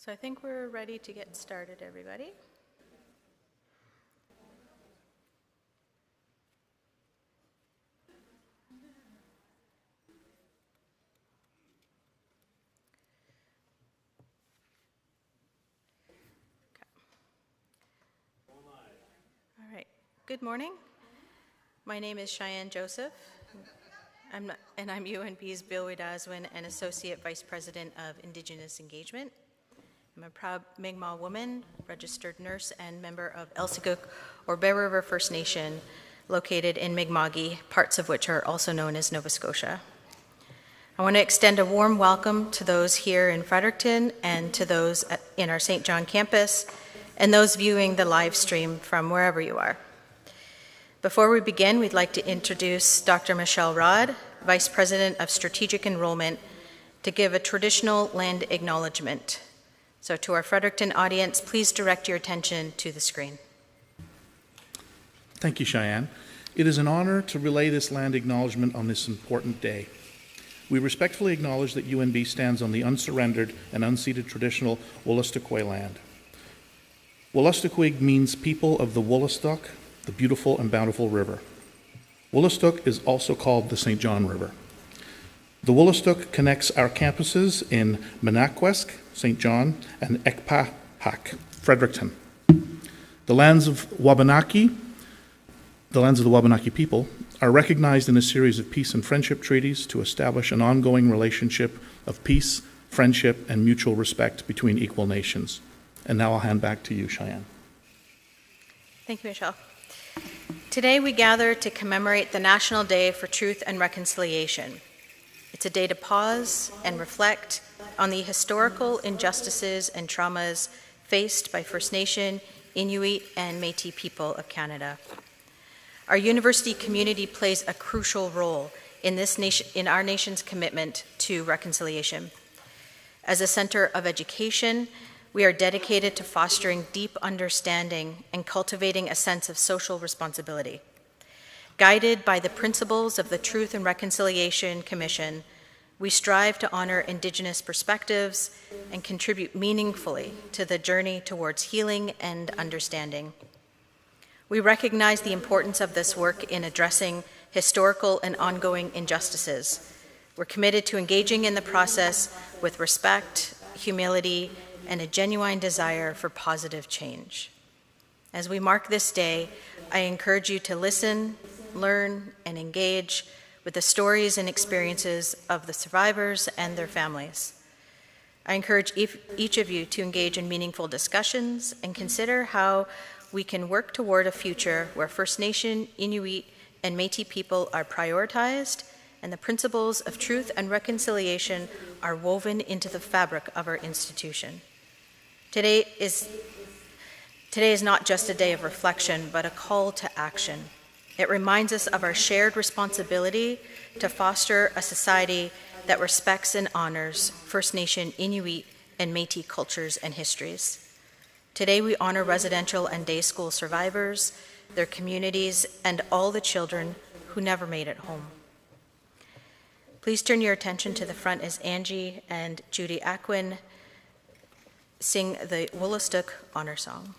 So I think we're ready to get started, everybody. All right. Good morning. My name is Cheyenne Joseph, I'm UNB's Bill Widaswin and Associate Vice President of Indigenous Engagement. I'm a proud Mi'kmaq woman, registered nurse, and member of Elsipogtog or Bear River First Nation, located in Mi'kma'ki, parts of which are also known as Nova Scotia. I want to extend a warm welcome to those here in Fredericton and to those in our St. John campus and those viewing the live stream from wherever you are. Before we begin, we'd like to introduce Dr. Michelle Rod, Vice President of Strategic Enrollment, to give a traditional land acknowledgement. So to our Fredericton audience, please direct your attention to the screen. Thank you, Cheyenne. It is an honor to relay this land acknowledgement on this important day. We respectfully acknowledge that UNB stands on the unsurrendered and unceded traditional Wolastoqey land. Wolastoqey means people of the Woolastoq, the beautiful and bountiful river. Woolastoq is also called the St. John River. The Woolastoq connects our campuses in Menakwesk, St. John, and Ekpahak, Fredericton. The lands of the Wabanaki people, are recognized in a series of peace and friendship treaties to establish an ongoing relationship of peace, friendship, and mutual respect between equal nations. And now I'll hand back to you, Cheyenne. Thank you, Michelle. Today we gather to commemorate the National Day for Truth and Reconciliation. It's a day to pause and reflect on the historical injustices and traumas faced by First Nation, Inuit, and Métis people of Canada. Our university community plays a crucial role in our nation's commitment to reconciliation. As a center of education, we are dedicated to fostering deep understanding and cultivating a sense of social responsibility. Guided by the principles of the Truth and Reconciliation Commission, we strive to honor Indigenous perspectives and contribute meaningfully to the journey towards healing and understanding. We recognize the importance of this work in addressing historical and ongoing injustices. We're committed to engaging in the process with respect, humility, and a genuine desire for positive change. As we mark this day, I encourage you to listen, learn, and engage with the stories and experiences of the survivors and their families. I encourage each of you to engage in meaningful discussions and consider how we can work toward a future where First Nation, Inuit, and Métis people are prioritized and the principles of truth and reconciliation are woven into the fabric of our institution. Today is not just a day of reflection, but a call to action. It reminds us of our shared responsibility to foster a society that respects and honors First Nation, Inuit, and Métis cultures and histories. Today we honor residential and day school survivors, their communities, and all the children who never made it home. Please turn your attention to the front as Angie and Judy Akwin sing the Woolastoq Honor Song.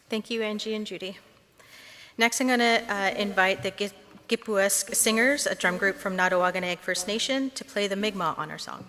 Thank you, Angie and Judy. Next, I'm going to invite the Gipuesk Singers, a drum group from Nadawaganag First Nation, to play the Mi'kmaq honor song.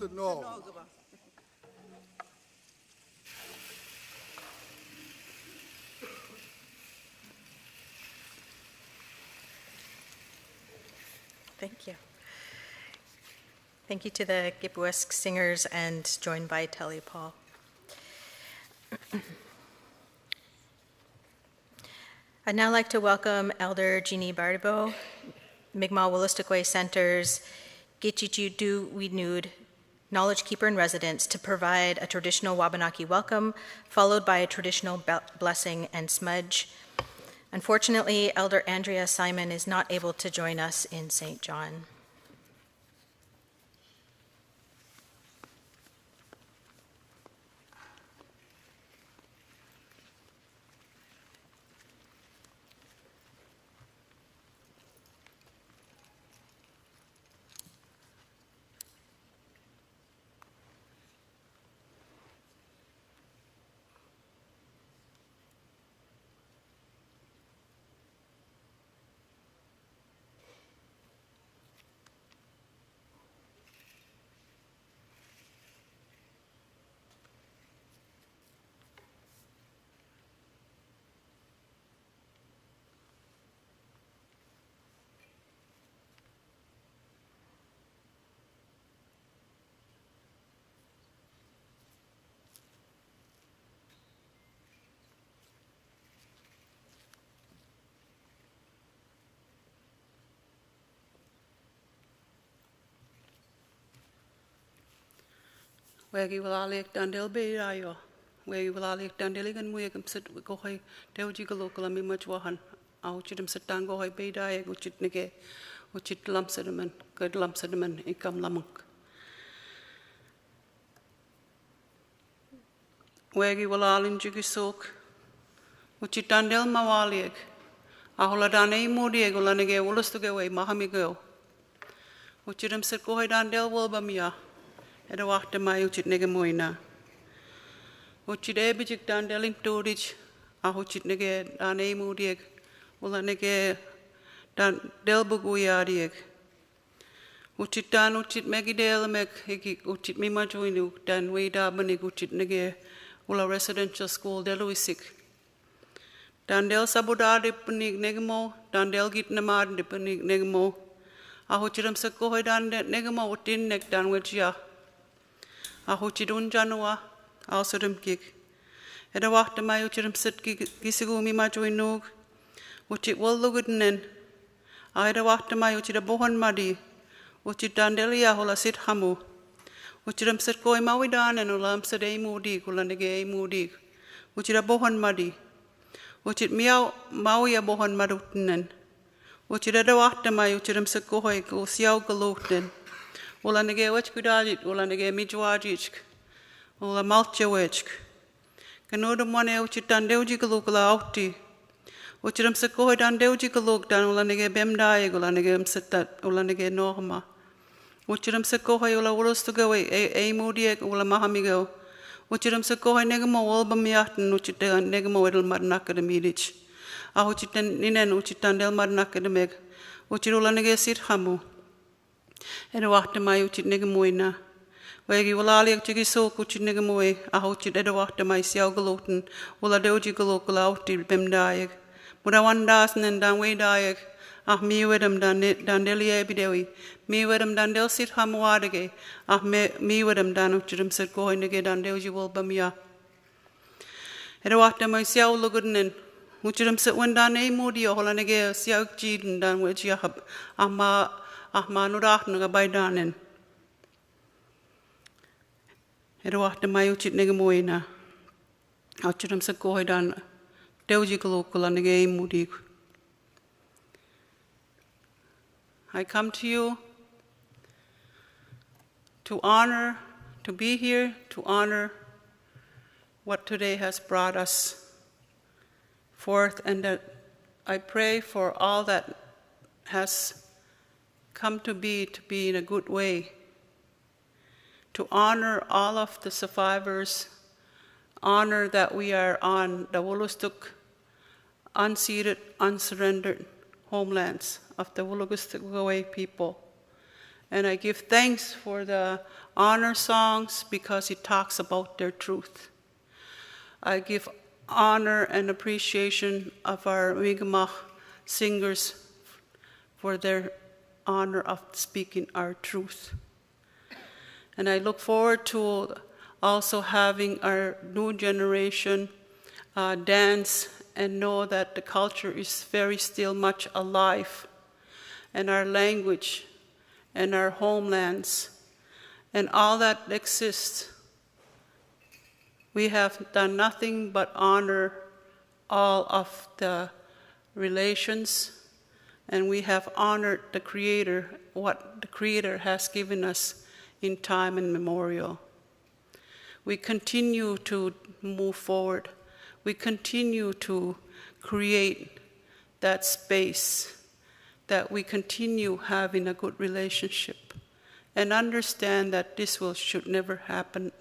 no. Thank you. Thank you to the Gipwusk singers and joined by Telly Paul. I'd now like to welcome Elder Jeannie Bardibo, Mi'kmaq Wolastoqey Center's Gitchichu Widnud Knowledge Keeper in Residence, to provide a traditional Wabanaki welcome, followed by a traditional blessing and smudge. Unfortunately, Elder Andrea Simon is not able to join us in St. John. Wegi walalik dandel be ayo. Wegi walalik dandeli gan muegam sit go hoy dewji galokala mi majwahan. Au chidam sitang go hoy be dae go chit nege go chit lamsadaman good lamsadaman ikam lamuk. Wegi walalin jugisok go chit dandel mawalik. Ahola dane modi go lanege wolastuge way mahamigo. Go chidam sit go hoy dandel wolbamia. Era wachta mai uchit nege moina. Uchit ebijik dan delim torich, uchit nege dan emudiek, ula nege dan delbuguyadiek. Uchit dan uchit megidelemek, uchit mimajoinu, dan weda banig uchit nege ula residential school deluisik. Dan del sabudade penig negemo, dan del git namad de penig negemo. Ahuchiram sakohoy dan negemo utin nek dan wejia. Ahuchidun janua, ausodum gig. Eda wachta mai uchirum sit gisigumi majuinug, uchit wallugudnen. Eda wachta mai uchida bohon madi, uchit dandelia hola sit hamu. Uchirum sit koi mawidanen ulam sit mudig, ulanege mudig. Uchida bohon madi. Uchit miau mauya bohon madutnen. Uchida eda wachta mai uchirum sit koi go siau galutnen. Ula nege wech kudajit, ula nege mijwajich, ula malchewech. Kanodum wane uchit dan deuji galuk la auti. Uchiram sekohoy dan deuji galuk dan ula nege bemdaye, ula nege msetat, ula nege norma. Uchiram sekohoy ula urustugawe, mudiek, ula mahamigo. Uchiram sekohoy negamo walbamiaten, uchit negamo edel madnakademidich. Uchit ninen uchit dan del madnakademeg. Uchit ula nege sit hamu. Eda wachta mai uchit negamoina. Wegi walali ak chigi sok uchit negamoe, uchit eda wachta mai siau galoten, ula deuji galok ula auti bemdaeg. Muda wandasen dan wedaeg, mi wedam dan delie bidewi, mi wedam dan del sit hamuadege, mi wedam dan uchitam sit gohoy nege dan deuji walbamia. Eda wachta mai siau lugudnen, uchitam sit wendan mudio hola nege siau jiden dan wejiahab, nurach naga baidanen. Eda wachta mai uchit nega moina. Uchitam sa kohoy dan deuji galokula nega mudig. I come to you to honor, to be here, to honor what today has brought us forth, and that I pray for all that has come to be in a good way, to honor all of the survivors, honor that we are on the Wolustuk unceded, unsurrendered homelands of the Wolastoqey people, And I give thanks for the honor songs because it talks about their truth. I give honor and appreciation of our Mi'kmaq singers for their honor of speaking our truth. And I look forward to also having our new generation dance and know that the culture is very still much alive, and our language and our homelands and all that exists. We have done nothing but honor all of the relations, and we have honored the Creator, what the Creator has given us in time and memorial. We continue to move forward. We continue to create that space that we continue having a good relationship and understand that this should never happen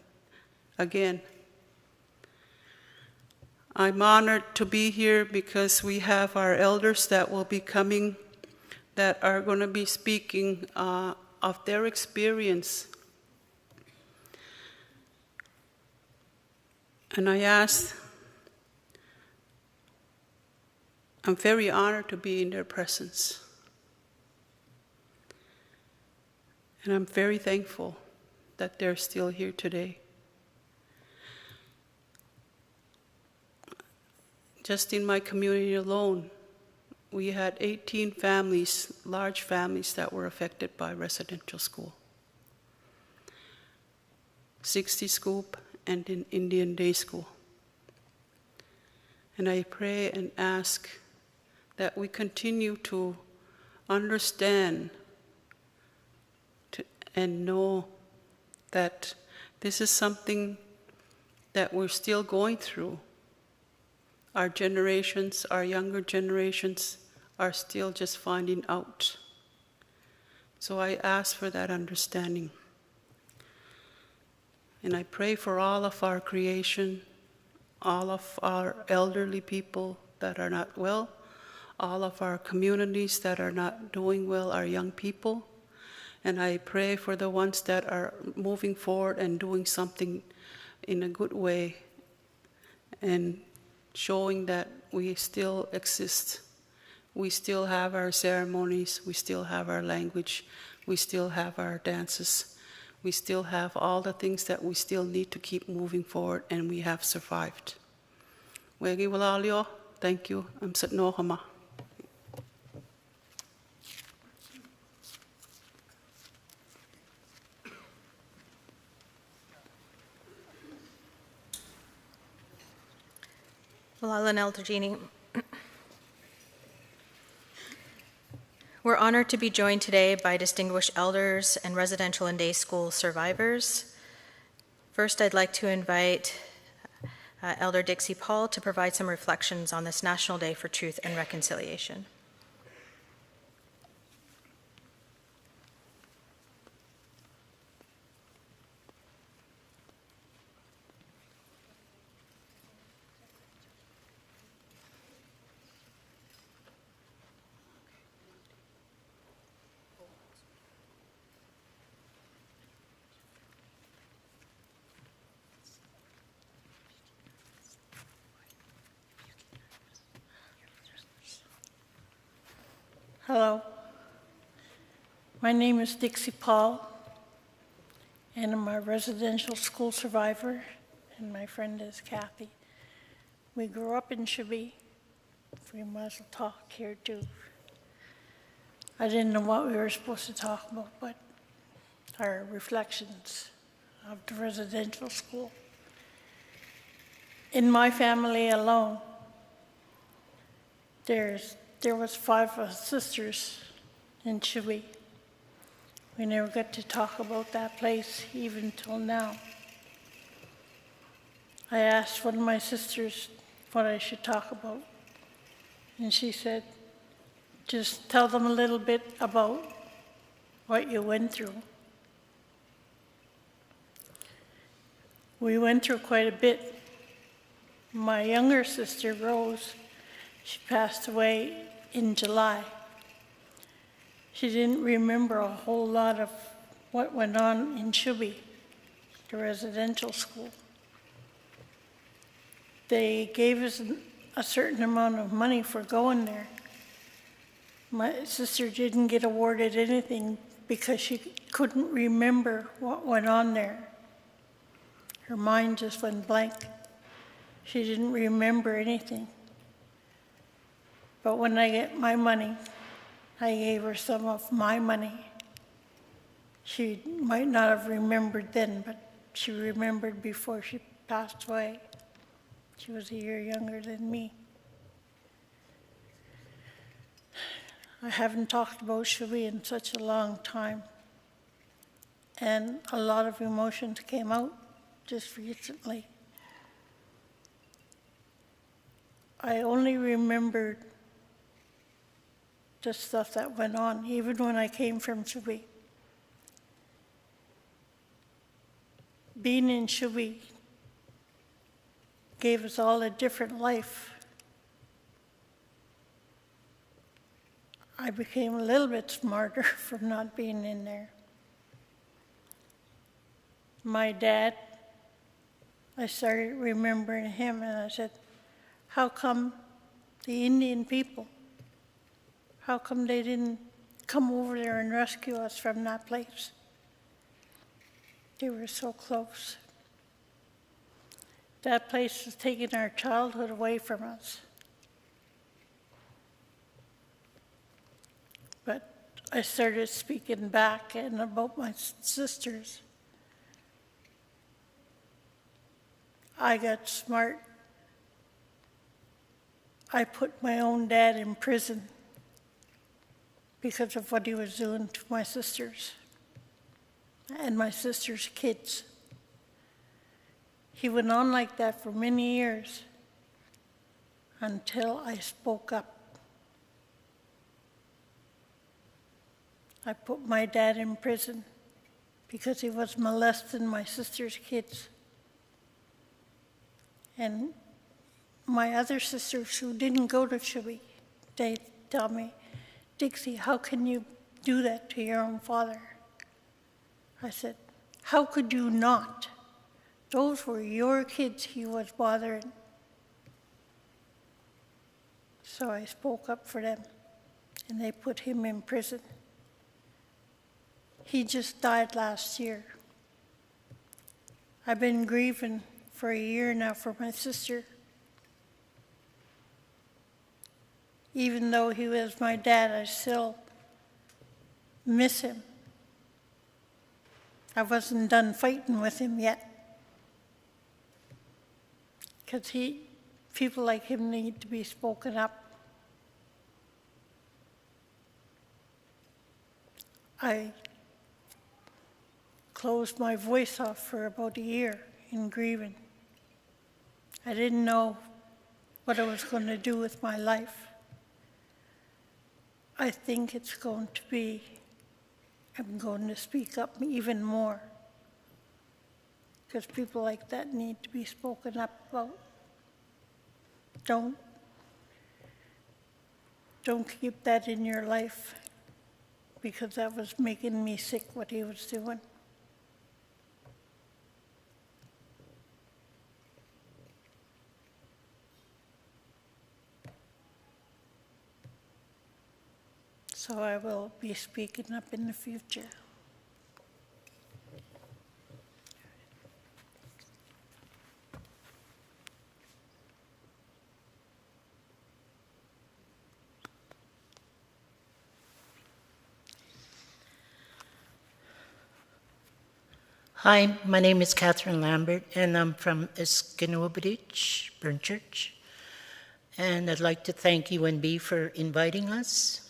again. I'm honored to be here because we have our elders that will be coming that are going to be speaking of their experience. And I'm very honored to be in their presence. And I'm very thankful that they're still here today. Just in my community alone, we had 18 families, large families, that were affected by residential school. 60 scoop and an Indian day school. And I pray and ask that we continue to understand and know that this is something that we're still going through. Our generations, our younger generations, are still just finding out. So I ask for that understanding. And I pray for all of our creation, all of our elderly people that are not well, all of our communities that are not doing well, our young people. And I pray for the ones that are moving forward and doing something in a good way and showing that we still exist. We still have our ceremonies, we still have our language, we still have our dances, we still have all the things that we still need to keep moving forward, and we have survived. Wegi walalio, thank you. I'm Satnohama. Walalan Elder Jeannie. We're honored to be joined today by distinguished elders and residential and day school survivors. First, I'd like to invite Elder Dixie Paul to provide some reflections on this National Day for Truth and Reconciliation. Hello, my name is Dixie Paul, and I'm a residential school survivor, and my friend is Kathy. We grew up in Ciw. We might as well talk here too. I didn't know what we were supposed to talk about, but our reflections of the residential school. In my family alone, there was 5 of us sisters in Ciw. We never got to talk about that place even till now. I asked one of my sisters what I should talk about, and she said, just tell them a little bit about what you went through. We went through quite a bit. My younger sister, Rose, she passed away in July. She didn't remember a whole lot of what went on in Ciw, the residential school. They gave us a certain amount of money for going there. My sister didn't get awarded anything because she couldn't remember what went on there. Her mind just went blank. She didn't remember anything. But when I get my money, I gave her some of my money. She might not have remembered then, but she remembered before she passed away. She was a year younger than me. I haven't talked about Ciw in such a long time, and a lot of emotions came out just recently. I only remembered the stuff that went on, even when I came from Ciw. Being in Ciw gave us all a different life. I became a little bit smarter from not being in there. My dad, I started remembering him, and I said, how come the Indian people, how come they didn't come over there and rescue us from that place? They were so close. That place has taken our childhood away from us. But I started speaking back and about my sisters. I got smart. I put my own dad in prison because of what he was doing to my sisters and my sisters' kids. He went on like that for many years until I spoke up. I put my dad in prison because he was molesting my sister's kids. And my other sisters who didn't go to Ciw, they tell me, Dixie, how can you do that to your own father? I said, how could you not? Those were your kids he was bothering. So I spoke up for them, and they put him in prison. He just died last year. I've been grieving for a year now for my sister. Even though he was my dad, I still miss him. I wasn't done fighting with him yet. Because people like him need to be spoken up. I closed my voice off for about a year in grieving. I didn't know what I was going to do with my life. I think it's going to be, I'm going to speak up even more, because people like that need to be spoken up about. Don't keep that in your life, because that was making me sick, what he was doing. So I will be speaking up in the future. Hi, my name is Catherine Lambert, and I'm from Eskinawabadich, Burn Church. And I'd like to thank UNB for inviting us.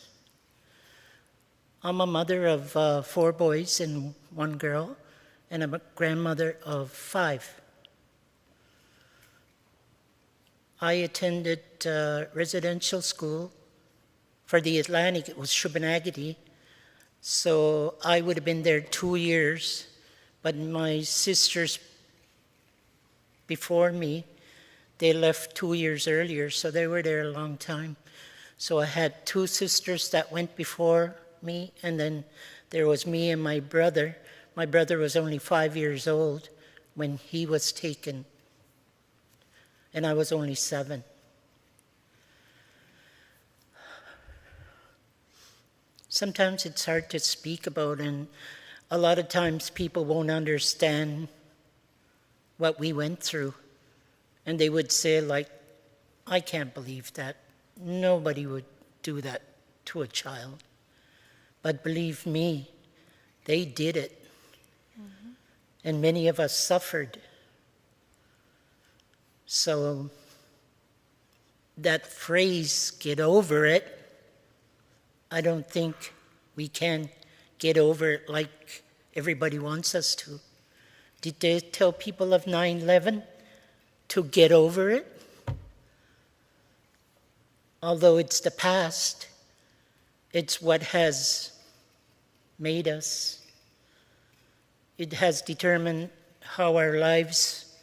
I'm a mother of 4 boys and 1 girl, and I'm a grandmother of 5. I attended residential school for the Atlantic. It was Shubenacadie, so I would have been there 2 years. But my sisters before me, they left 2 years earlier, so they were there a long time. So I had 2 sisters that went before me, and then there was me and my brother. My brother was only 5 years old when he was taken, and I was only 7. Sometimes it's hard to speak about, and a lot of times people won't understand what we went through. And they would say, like, I can't believe that. Nobody would do that to a child. But believe me, they did it. Mm-hmm. And many of us suffered. So that phrase, get over it, I don't think we can get over it like everybody wants us to. Did they tell people of 9/11 to get over it? Although it's the past, it's what has made us. It has determined how our lives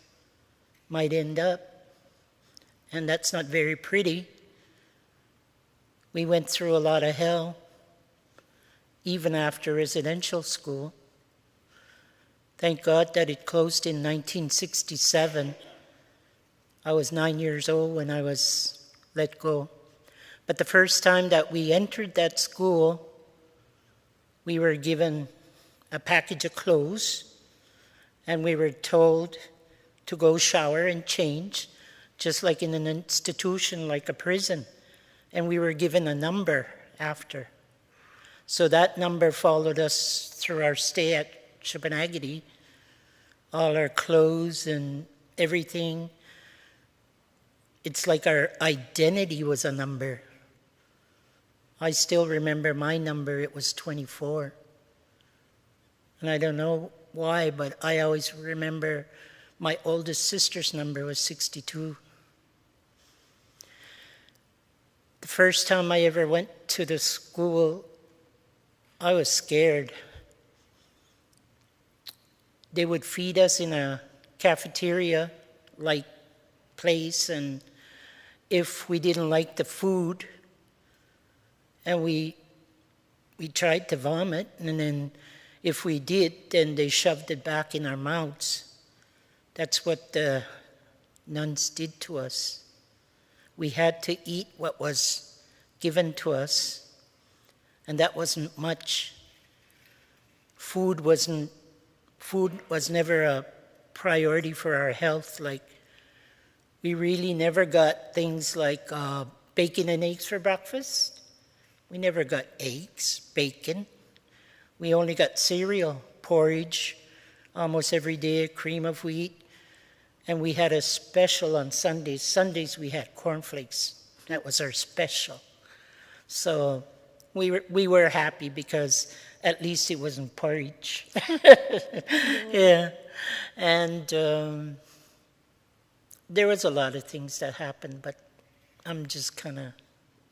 might end up. And that's not very pretty. We went through a lot of hell, even after residential school. Thank God that it closed in 1967. I was 9 years old when I was let go. But the first time that we entered that school, we were given a package of clothes, and we were told to go shower and change, just like in an institution, like a prison. And we were given a number after. So that number followed us through our stay at Ciw. All our clothes and everything. It's like our identity was a number. I still remember my number, it was 24. And I don't know why, but I always remember my oldest sister's number was 62. The first time I ever went to the school, I was scared. They would feed us in a cafeteria-like place, and if we didn't like the food, and we tried to vomit, and then if we did, then they shoved it back in our mouths. That's what the nuns did to us. We had to eat what was given to us, and that wasn't much. Food was never a priority for our health. Like, we really never got things like bacon and eggs for breakfast. We never got eggs, bacon. We only got cereal, porridge, almost every day, cream of wheat. And we had a special on Sundays. Sundays we had cornflakes. That was our special. So we were happy because at least it wasn't porridge. Yeah. And there was a lot of things that happened, but I'm just kind of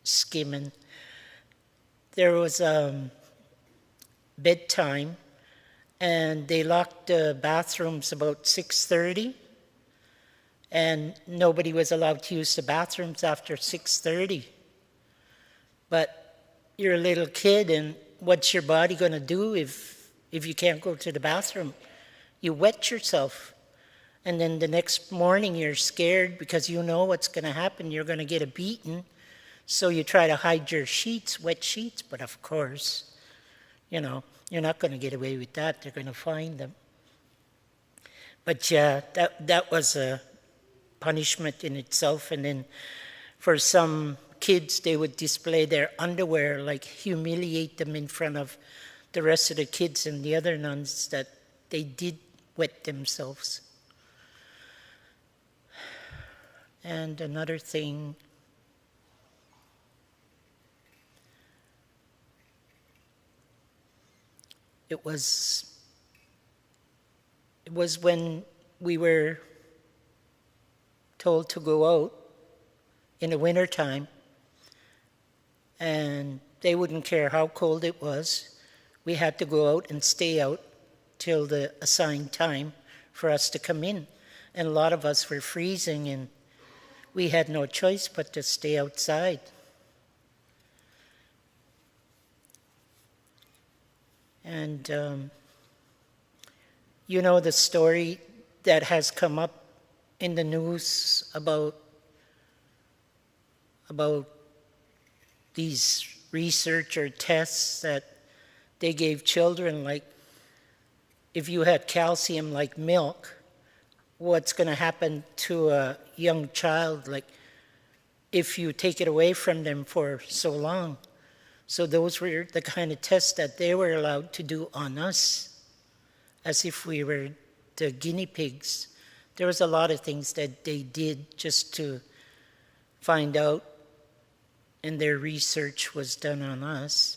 skimming. There was bedtime, and they locked the bathrooms about 6:30, and nobody was allowed to use the bathrooms after 6:30. But you're a little kid, and what's your body going to do if you can't go to the bathroom? You wet yourself, and then the next morning you're scared because you know what's going to happen. You're going to get a beating. So you try to hide your sheets, wet sheets, but of course, you're not going to get away with that. They're going to find them. But yeah, that was a punishment in itself. And then for some kids, they would display their underwear, like humiliate them in front of the rest of the kids and the other nuns that they did wet themselves. And another thing, it was when we were told to go out in the wintertime, and they wouldn't care how cold it was. We had to go out and stay out till the assigned time for us to come in. And a lot of us were freezing, and we had no choice but to stay outside. And you know the story that has come up in the news about these research or tests that they gave children, like if you had calcium like milk, what's going to happen to a young child, like if you take it away from them for so long. So those were the kind of tests that they were allowed to do on us, as if we were the guinea pigs. There was a lot of things that they did just to find out, and their research was done on us.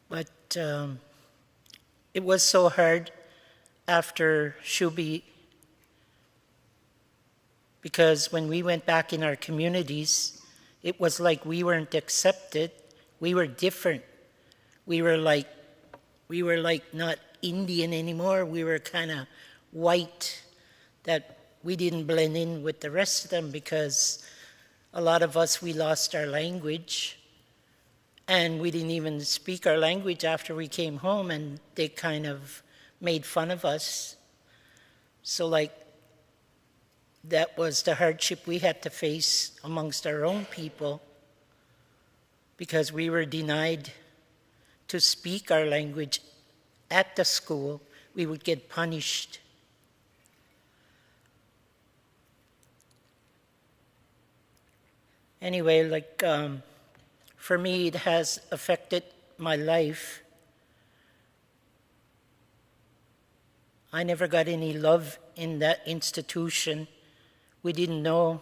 But it was so hard after Ciw, because when we went back in our communities, it was like we weren't accepted. We were different. We were like not Indian anymore. We were kind of white, that we didn't blend in with the rest of them, because a lot of us, we lost our language. And we didn't even speak our language after we came home, and they kind of made fun of us. So like, that was the hardship we had to face amongst our own people, because we were denied to speak our language at the school. We would get punished. Anyway, like, for me, it has affected my life. I never got any love in that institution. We didn't know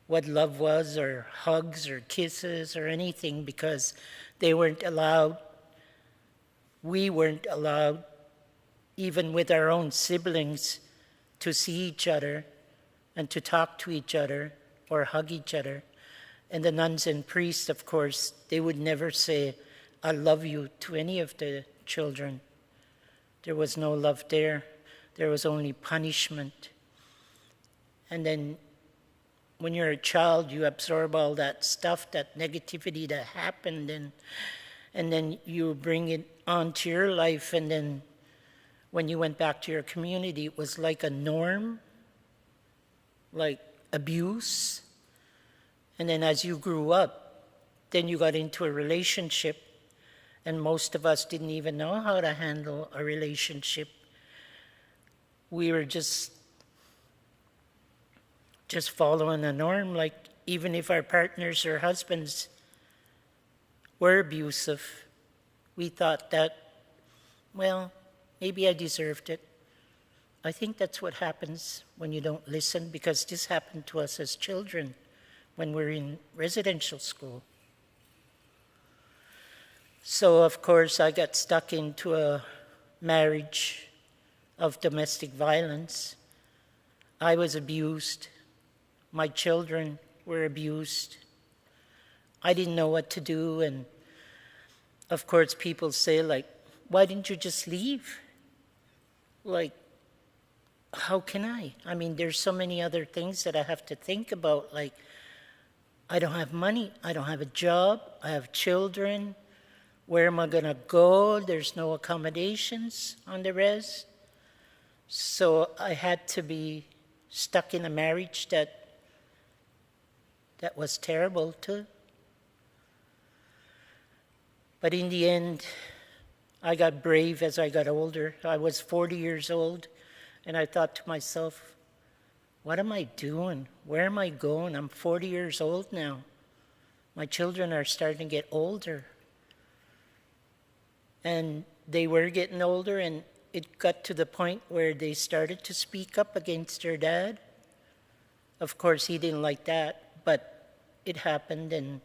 what love was, or hugs, or kisses, or anything, because they weren't allowed. We weren't allowed, even with our own siblings, to see each other and to talk to each other or hug each other. And the nuns and priests, of course, they would never say, "I love you," to any of the children. There was no love there. There was only punishment. And then when you're a child, you absorb all that stuff, that negativity that happened, and then you bring it onto your life. And then when you went back to your community, it was like a norm, like abuse. And then as you grew up, then you got into a relationship, and most of us didn't even know how to handle a relationship. We were just following a norm, like even if our partners or husbands were abusive, we thought that, well, maybe I deserved it. I think that's what happens when you don't listen, because this happened to us as children when we're in residential school. So, of course, I got stuck into a marriage of domestic violence. I was abused. My children were abused. I didn't know what to do, and of course, people say, like, "Why didn't you just leave?" Like, how can I? I mean, there's so many other things that I have to think about, like, I don't have money, I don't have a job, I have children. Where am I gonna go? There's no accommodations on the res. So I had to be stuck in a marriage that was terrible too. But in the end, I got brave as I got older. I was 40 years old, and I thought to myself, what am I doing? Where am I going? I'm 40 years old now. My children are starting to get older. And they were getting older, and it got to the point where they started to speak up against their dad. Of course, he didn't like that, but it happened, and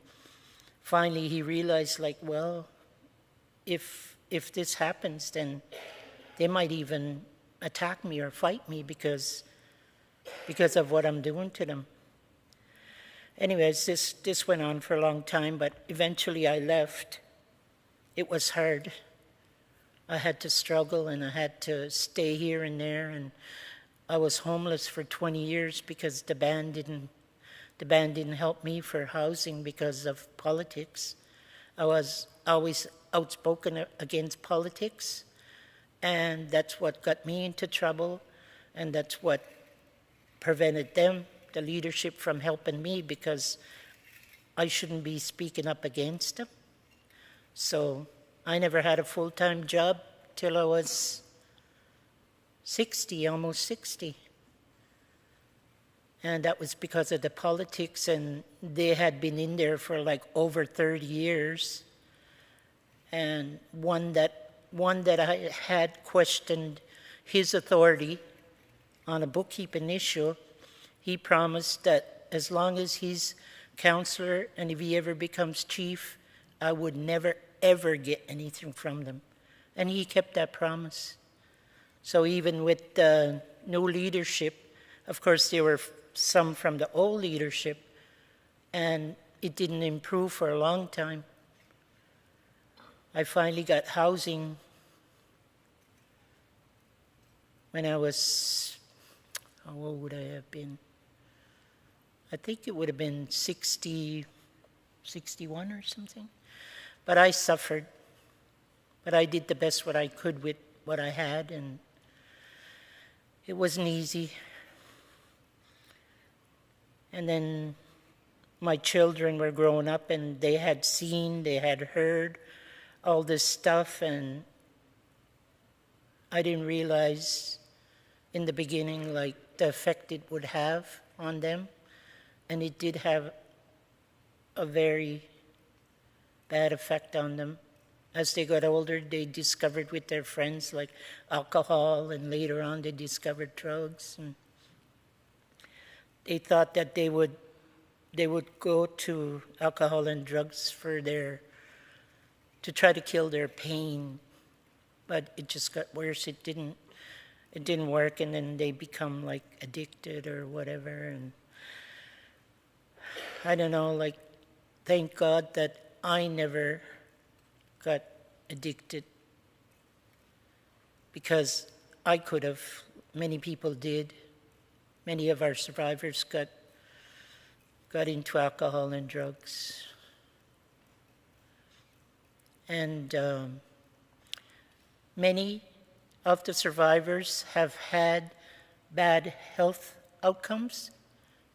finally he realized, like, well, if this happens, then they might even attack me or fight me because of what I'm doing to them. Anyways, this went on for a long time, but eventually I left. It was hard. I had to struggle, and I had to stay here and there, and I was homeless for 20 years because the band didn't the band didn't help me for housing because of politics. I was always outspoken against politics, and that's what got me into trouble, and that's what prevented them, the leadership, from helping me, because I shouldn't be speaking up against them. So I never had a full-time job till I was 60, almost 60. And that was because of the politics, and they had been in there for like over 30 years. And one that I had questioned his authority on a bookkeeping issue, he promised that as long as he's counselor and if he ever becomes chief, I would never, ever get anything from them. And he kept that promise. So even with the new leadership, of course, there were some from the old leadership, and it didn't improve for a long time. I finally got housing when I was, how old would I have been? I think it would have been 60, 61 or something. But I suffered. But I did the best what I could with what I had, and it wasn't easy. And then my children were growing up, and they had seen, they had heard all this stuff, and I didn't realize in the beginning like the effect it would have on them. And it did have a very bad effect on them. As they got older, they discovered with their friends like alcohol, and later on they discovered drugs. And they thought that they would go to alcohol and drugs to try to kill their pain, but it just got worse. It didn't work, and then they become like addicted or whatever. And I don't know, like, thank God that I never got addicted, because I could have. Many people did. Many of our survivors got into alcohol and drugs. And many of the survivors have had bad health outcomes.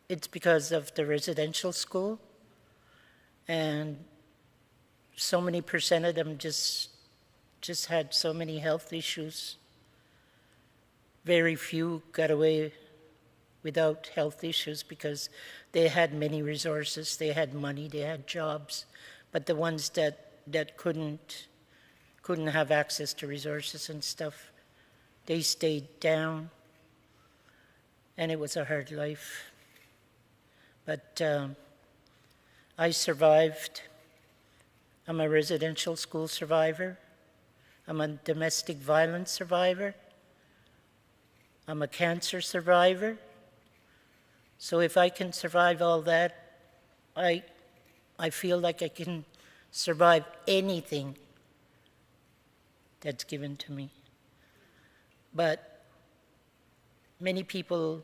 It's because of the residential school. And so many percent of them just had so many health issues. Very few got away without health issues because they had many resources, they had money, they had jobs. But the ones that couldn't have access to resources and stuff, they stayed down, and it was a hard life. But I survived. I'm a residential school survivor. I'm a domestic violence survivor. I'm a cancer survivor. So if I can survive all that, I feel like I can survive anything that's given to me. But many people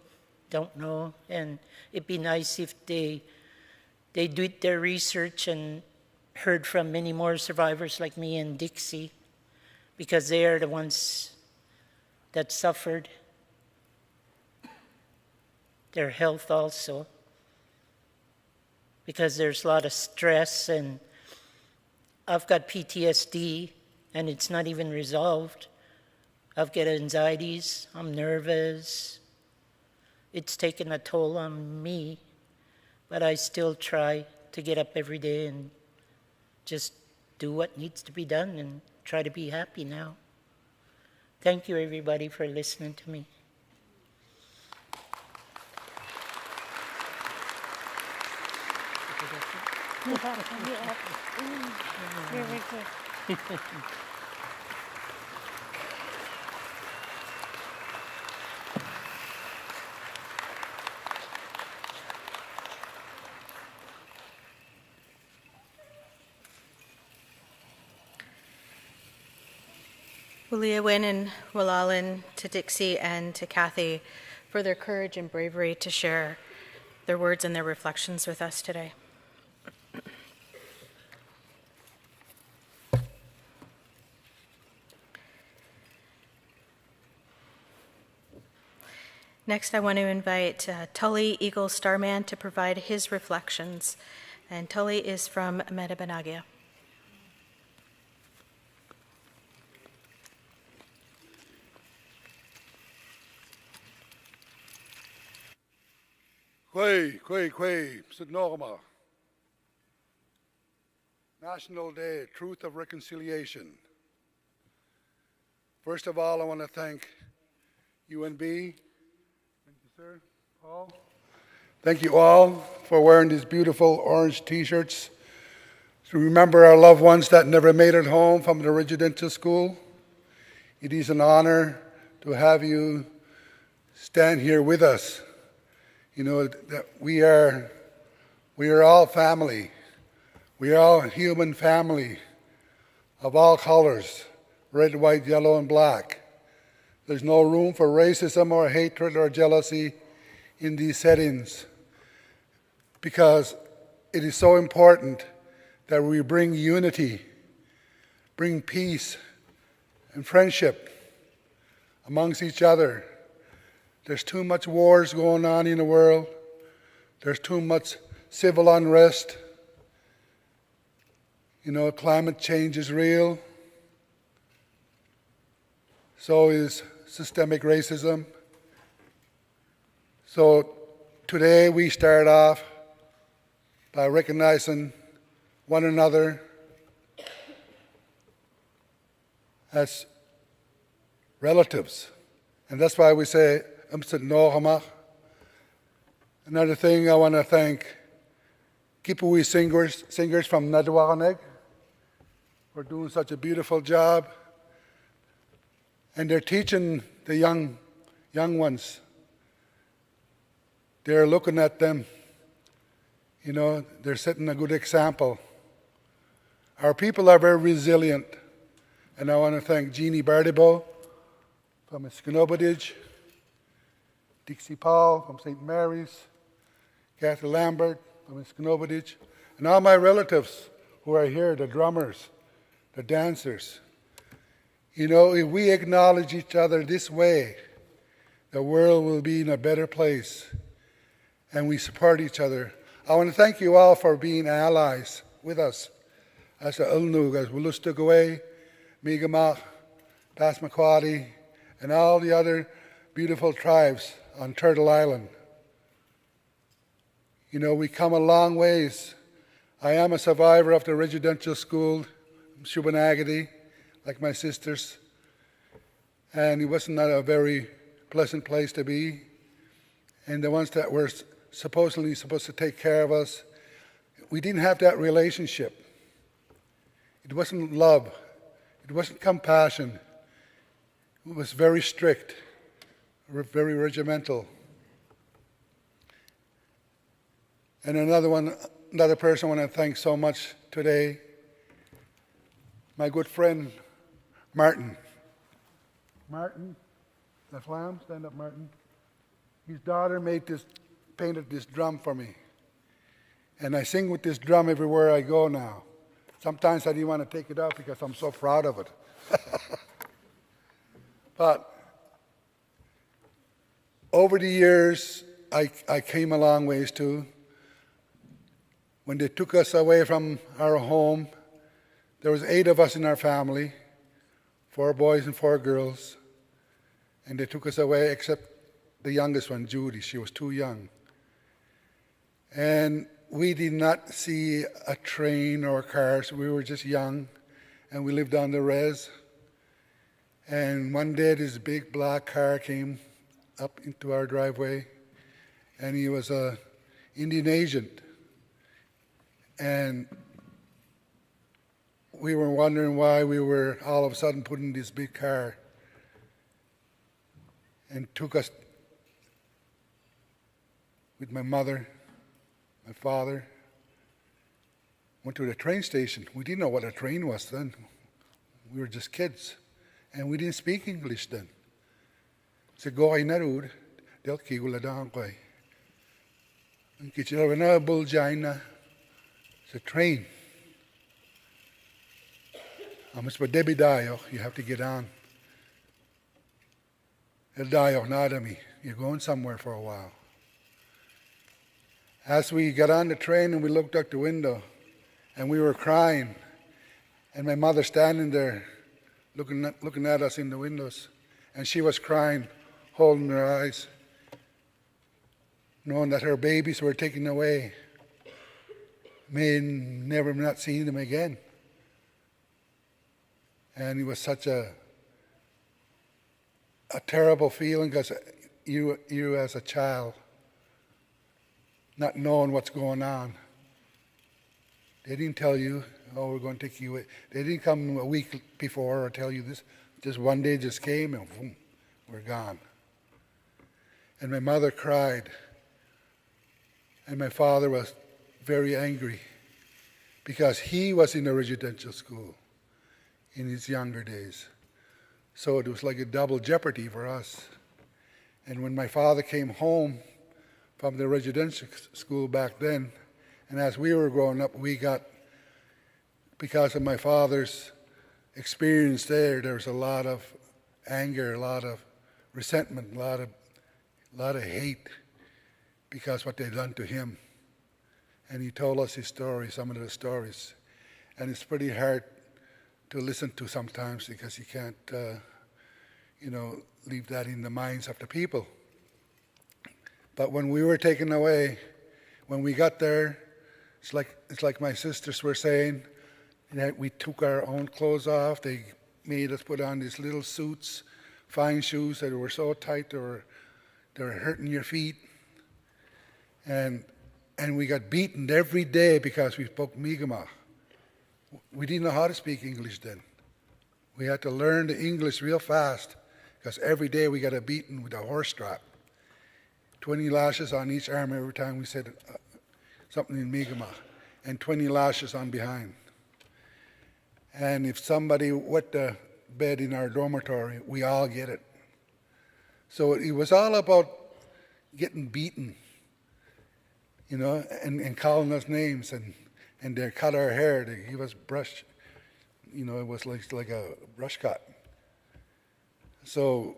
don't know, and it'd be nice if they did their research and heard from many more survivors like me and Dixie, because they are the ones that suffered their health also, because there's a lot of stress, and I've got PTSD, and it's not even resolved. I've got anxieties, I'm nervous. It's taken a toll on me, but I still try to get up every day and just do what needs to be done and try to be happy now. Thank you, everybody, for listening to me. Very good. Wiliawin and Walalin, to Dixie and to Kathy for their courage and bravery to share their words and their reflections with us today. Next, I want to invite Tully Eagle Starman to provide his reflections. And Tully is from Medabanagia. Kwe, Sidnorma. National Day, Truth of Reconciliation. First of all, I want to thank UNB. Thank you, sir. Paul. Thank you all for wearing these beautiful orange t-shirts to remember our loved ones that never made it home from the residential school. It is an honor to have you stand here with us. You know, that we are all family. We are all human family of all colors, red, white, yellow, and black. There's no room for racism or hatred or jealousy in these settings because it is so important that we bring unity, bring peace and friendship amongst each other. There's too much wars going on in the world. There's too much civil unrest. You know, climate change is real. So is systemic racism. So today we start off by recognizing one another as relatives. And that's why we say, another thing I want to thank Kipuwi singers from Nadwakaneg for doing such a beautiful job. And they're teaching the young ones. They're looking at them. You know, they're setting a good example. Our people are very resilient. And I want to thank Jeannie Bardibo from Skinobodage, Dixie Paul from St. Mary's, Kathy Lambert from Skinobodage, and all my relatives who are here, the drummers, the dancers. You know, if we acknowledge each other this way, the world will be in a better place, and we support each other. I want to thank you all for being allies with us. As the Ulnug, as Wulustugaway, Migamach, Passamaquoddy, and all the other beautiful tribes on Turtle Island. You know, we come a long ways. I am a survivor of the residential school, Shubenacadie, like my sisters, and it wasn't a very pleasant place to be. And the ones that were supposedly supposed to take care of us, we didn't have that relationship. It wasn't love. It wasn't compassion. It was very strict, very regimental. And another person I want to thank so much today, my good friend, Martin. Martin, the flam, stand up, Martin. His daughter painted this drum for me. And I sing with this drum everywhere I go now. Sometimes I didn't want to take it out because I'm so proud of it. But over the years, I came a long ways too. When they took us away from our home, there was 8 of us in our family, 4 boys and 4 girls. And they took us away except the youngest one, Judy. She was too young. And we did not see a train or cars. We were just young, and we lived on the res. And one day, this big black car came up into our driveway, and he was an Indian agent. And we were wondering why we were all of a sudden put in this big car, and took us with my mother, my father, went to the train station. We didn't know what a train was then. We were just kids, and we didn't speak English then. So go ay narud, del kigula daan koy. Kichilawena Buljaina. It's a train. Amas pa Debbie Dayo, you have to get on. El Dayo Nadami, you're going somewhere for a while. As we got on the train and we looked out the window and we were crying, and my mother standing there looking at us in the windows, and she was crying, holding her eyes, knowing that her babies were taken away, may never not see them again. And it was such a terrible feeling, because you as a child, not knowing what's going on. They didn't tell you, oh, we're going to take you away. They didn't come a week before or tell you this. Just one day just came and boom, we're gone. And my mother cried. And my father was very angry, because he was in a residential school in his younger days. So it was like a double jeopardy for us. And when my father came home from the residential school back then, and as we were growing up, we got, because of my father's experience there was a lot of anger, a lot of resentment, a lot of hate, because what they'd done to him. And he told us his story, some of the stories. And it's pretty hard to listen to sometimes, because you can't, leave that in the minds of the people. But when we were taken away, when we got there, it's like my sisters were saying, that we took our own clothes off. They made us put on these little suits, fine shoes that were so tight they were hurting your feet. And we got beaten every day because we spoke Mi'kmaq. We didn't know how to speak English then. We had to learn the English real fast, because every day we got a beating with a horse strap. 20 lashes on each arm every time we said something in Mi'kmaq, and 20 lashes on behind. And if somebody wet the bed in our dormitory, we all get it. So it was all about getting beaten, and calling us names, and they cut our hair, they give us brush, it was like a brush cut. So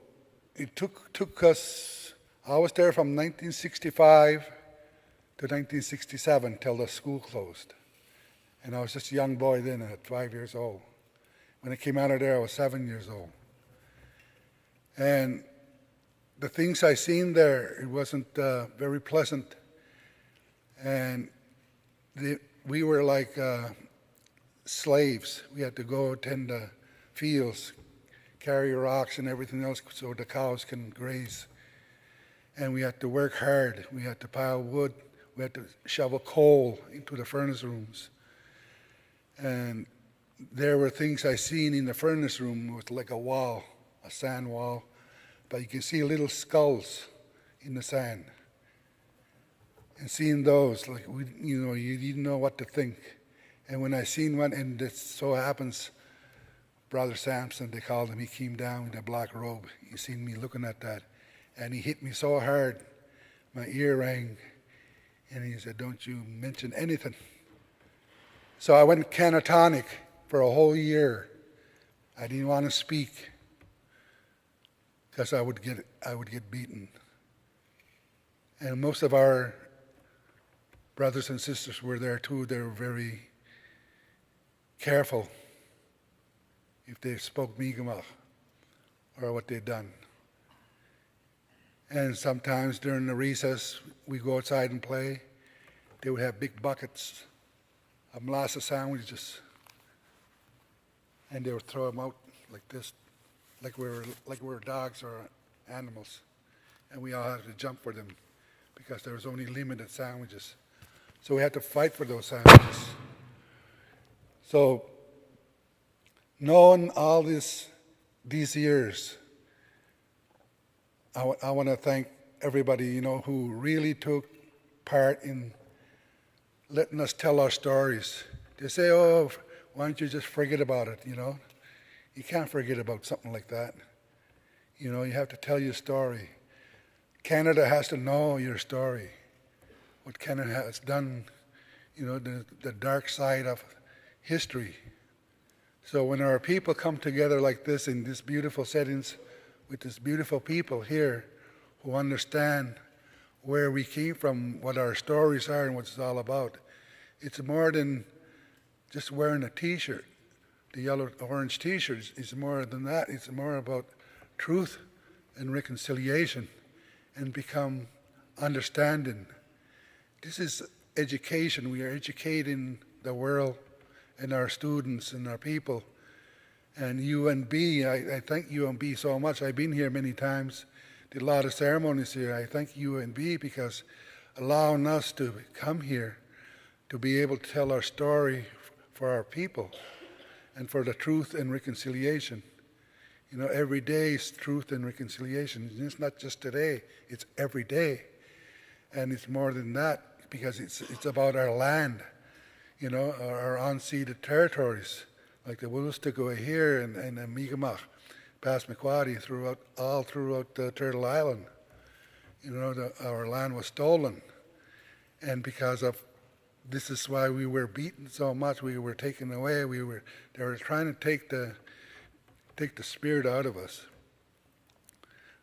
it took us, I was there from 1965 to 1967 till the school closed. And I was just a young boy then, at 5 years old. When I came out of there, I was 7 years old. And the things I seen there, it wasn't very pleasant. And we were like slaves. We had to go tend the fields, carry rocks and everything else so the cows can graze. And we had to work hard. We had to pile wood. We had to shovel coal into the furnace rooms. And there were things I seen in the furnace room with like a wall, a sand wall, but you can see little skulls in the sand. And seeing those, like you didn't know what to think. And when I seen one, and it so happens, Brother Samson, they called him, he came down in a black robe. He seen me looking at that, and he hit me so hard, my ear rang, and he said, "Don't you mention anything." So I went catatonic for a whole year. I didn't want to speak because I would get beaten. And most of our brothers and sisters were there too. They were very careful if they spoke Mi'kmaq or what they'd done. And sometimes during the recess, we go outside and play. They would have big buckets of molasses sandwiches, and they would throw them out like this, like we were dogs or animals, and we all had to jump for them because there was only limited sandwiches. So we had to fight for those sandwiches. So knowing all these years, I want to thank everybody, who really took part in letting us tell our stories. They say, "Oh, why don't you just forget about it?" You can't forget about something like that. You have to tell your story. Canada has to know your story. what Canada has done, the dark side of history. So when our people come together like this in these beautiful settings with these beautiful people here who understand where we came from, what our stories are and what it's all about, it's more than just wearing a t-shirt. The yellow-orange t-shirt is more than that. It's more about truth and reconciliation and become understanding. This is education. We are educating the world and our students and our people. And UNB, I thank UNB so much. I've been here many times, did a lot of ceremonies here. I thank UNB because allowing us to come here to be able to tell our story for our people and for the truth and reconciliation. Every day is truth and reconciliation. It's not just today, it's every day. And it's more than that because it's about our land, our unceded territories, like the Wolastoqey here and the Mi'kmaq, past Macquarie, all throughout Turtle Island. Our land was stolen. And because of this is why we were beaten so much, we were taken away, they were trying to take the spirit out of us.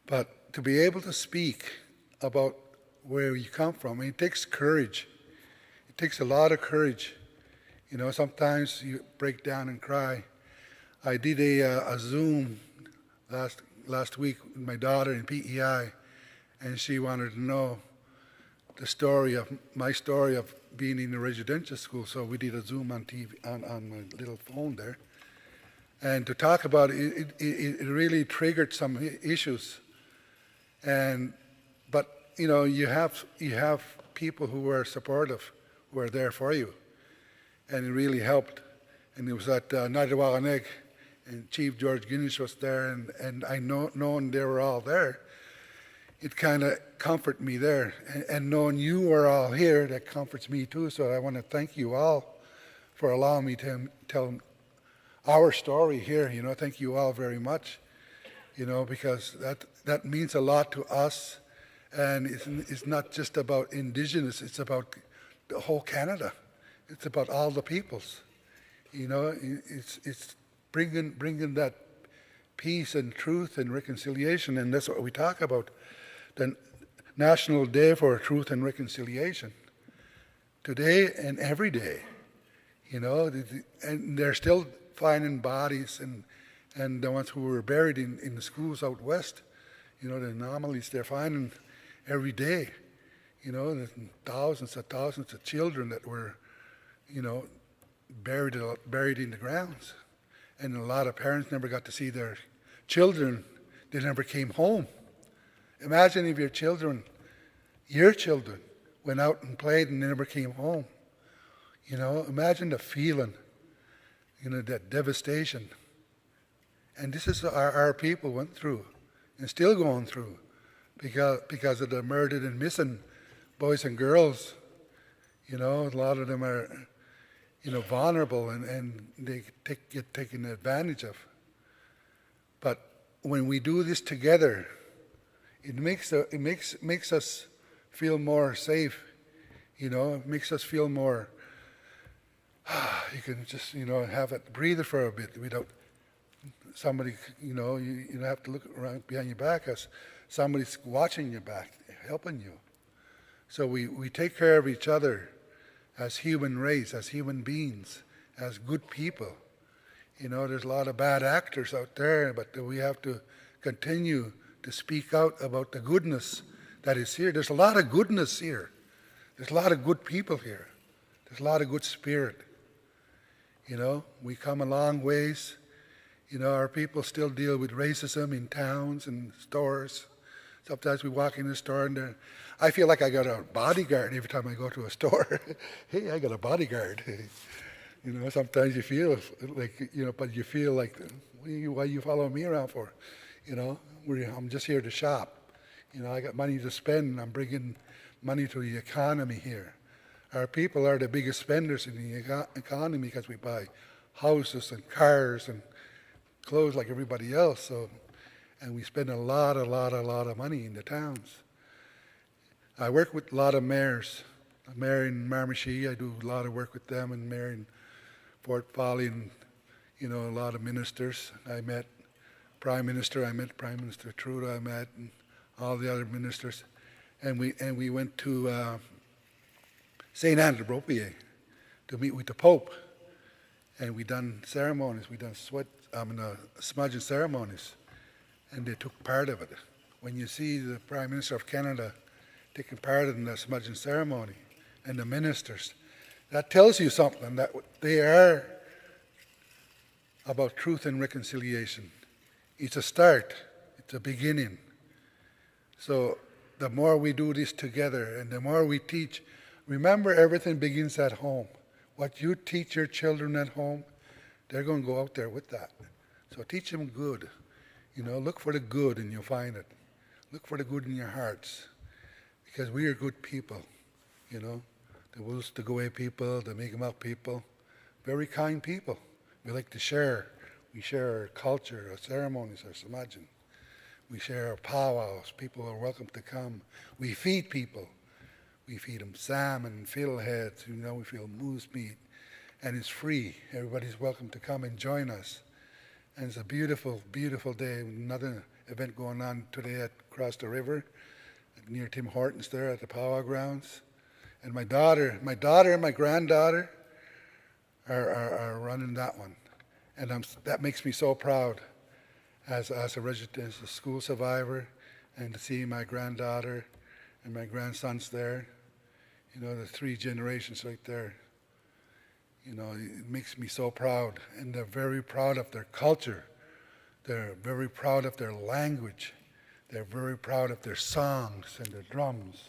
But to be able to speak about where you come from, it takes courage. It takes a lot of courage. Sometimes you break down and cry. I did a Zoom last week with my daughter in PEI, and she wanted to know my story of being in a residential school. So we did a Zoom on TV on my little phone there, and to talk about it, it really triggered some issues. But you have people who are supportive, who are there for you. And it really helped. And it was at Nadawaganeg, and Chief George Guinness was there, and I knowing they were all there, it kind of comforted me there. And knowing you were all here, that comforts me too. So I want to thank you all for allowing me to tell our story here. Thank you all very much. Because that means a lot to us. And it's not just about Indigenous, it's about the whole Canada. It's about all the peoples. It's bringing that peace and truth and reconciliation, and that's what we talk about, the National Day for Truth and Reconciliation. Today and every day, and they're still finding bodies and the ones who were buried in the schools out west, the anomalies they're finding every day. There's thousands of children that were buried in the grounds. And a lot of parents never got to see their children. They never came home. Imagine if your children went out and played and they never came home. Imagine the feeling, that devastation. And this is our people went through and still going through because of the murdered and missing boys and girls. A lot of them are vulnerable and they get taken advantage of. But when we do this together, it makes us feel more safe. It makes us feel more. You can just have a breather for a bit without somebody. You don't have to look around behind your back as somebody's watching your back, helping you. So we take care of each other as human race, as human beings, as good people. There's a lot of bad actors out there, but we have to continue to speak out about the goodness that is here. There's a lot of goodness here. There's a lot of good people here. There's a lot of good spirit. We come a long ways. Our people still deal with racism in towns and stores. Sometimes we walk in the store and I feel like I got a bodyguard every time I go to a store. Hey, I got a bodyguard. Sometimes you feel like, but you feel like, why you follow me around for? I'm just here to shop. I got money to spend and I'm bringing money to the economy here. Our people are the biggest spenders in the economy because we buy houses and cars and clothes like everybody else. And we spend a lot of money in the towns. I work with a lot of mayors Marion Marmachi, I do a lot of work with them, and Marion Fort Folly, and a lot of ministers. I met Prime Minister Trudeau, I met, and all the other ministers, and we went to St. Andrew to meet with the Pope, and we done ceremonies. We done smudging ceremonies, and they took part of it. When you see the Prime Minister of Canada taking part in the smudging ceremony, and the ministers, that tells you something, that they are about truth and reconciliation. It's a start. It's a beginning. So the more we do this together and the more we teach, remember everything begins at home. What you teach your children at home, they're going to go out there with that. So teach them good. Look for the good and you'll find it. Look for the good in your hearts. Because we are good people, The Wolastoqey people, the Mi'kmaq people, very kind people. We like to share. We share our culture, our ceremonies, our smudging. We share our powwows. People are welcome to come. We feed people. We feed them salmon, fiddleheads, we feed moose meat. And it's free. Everybody's welcome to come and join us. And it's a beautiful, beautiful day. Another event going on today across the river, near Tim Hortons there at the powwow grounds. And my daughter and my granddaughter are running that one. And that makes me so proud as a school survivor, and to see my granddaughter and my grandsons there. The 3 generations right there. It makes me so proud. And they're very proud of their culture. They're very proud of their language. They're very proud of their songs and their drums.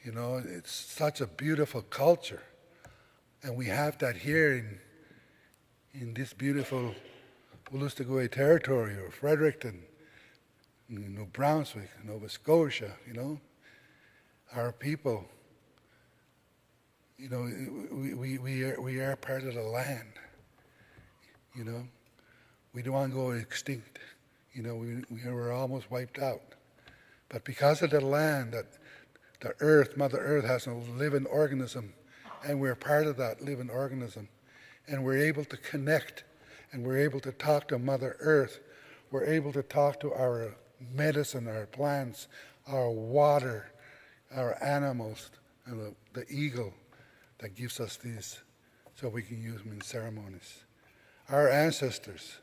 It's such a beautiful culture. And we have that here in this beautiful Wolastoqey territory, or Fredericton, New Brunswick, Nova Scotia, Our people, we are part of the land, We don't want to go extinct. We were almost wiped out. But because of the land, that the earth, Mother Earth, has a living organism, and we're part of that living organism. And we're able to connect, and we're able to talk to Mother Earth. We're able to talk to our medicine, our plants, our water, our animals, and the eagle that gives us these so we can use them in ceremonies. Our ancestors,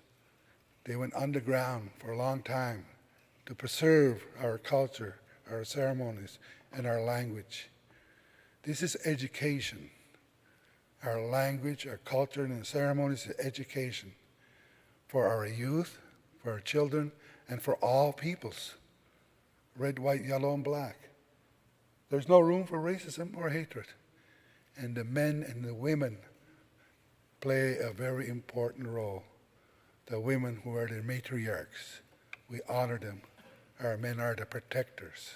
they went underground for a long time to preserve our culture, our ceremonies, and our language. This is education. Our language, our culture, and ceremonies is education for our youth, for our children, and for all peoples. Red, white, yellow, and black. There's no room for racism or hatred. And the men and the women play a very important role. The women who are the matriarchs, we honor them. Our men are the protectors,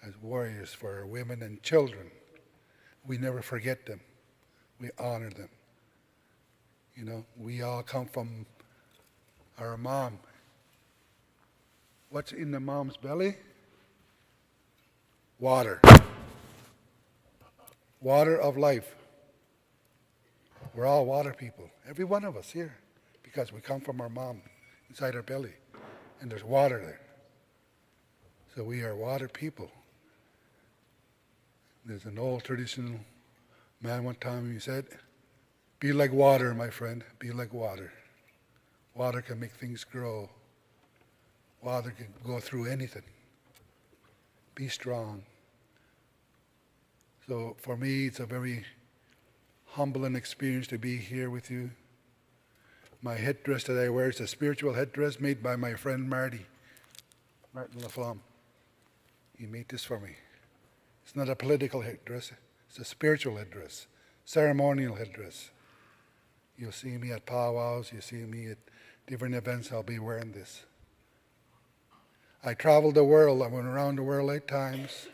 as warriors for our women and children. We never forget them. We honor them. We all come from our mom. What's in the mom's belly? Water. Water of life. We're all water people, every one of us here, because we come from our mom inside our belly, and there's water there. So we are water people. There's an old traditional man one time, he said, "Be like water, my friend, be like water. Water can make things grow. Water can go through anything. Be strong." So for me, it's a very humbling experience to be here with you. My headdress that I wear is a spiritual headdress made by my friend Martin Laflamme. He made this for me. It's not a political headdress, it's a spiritual headdress, ceremonial headdress. You'll see me at powwows, you'll see me at different events, I'll be wearing this. I traveled the world, I went around the world 8 times.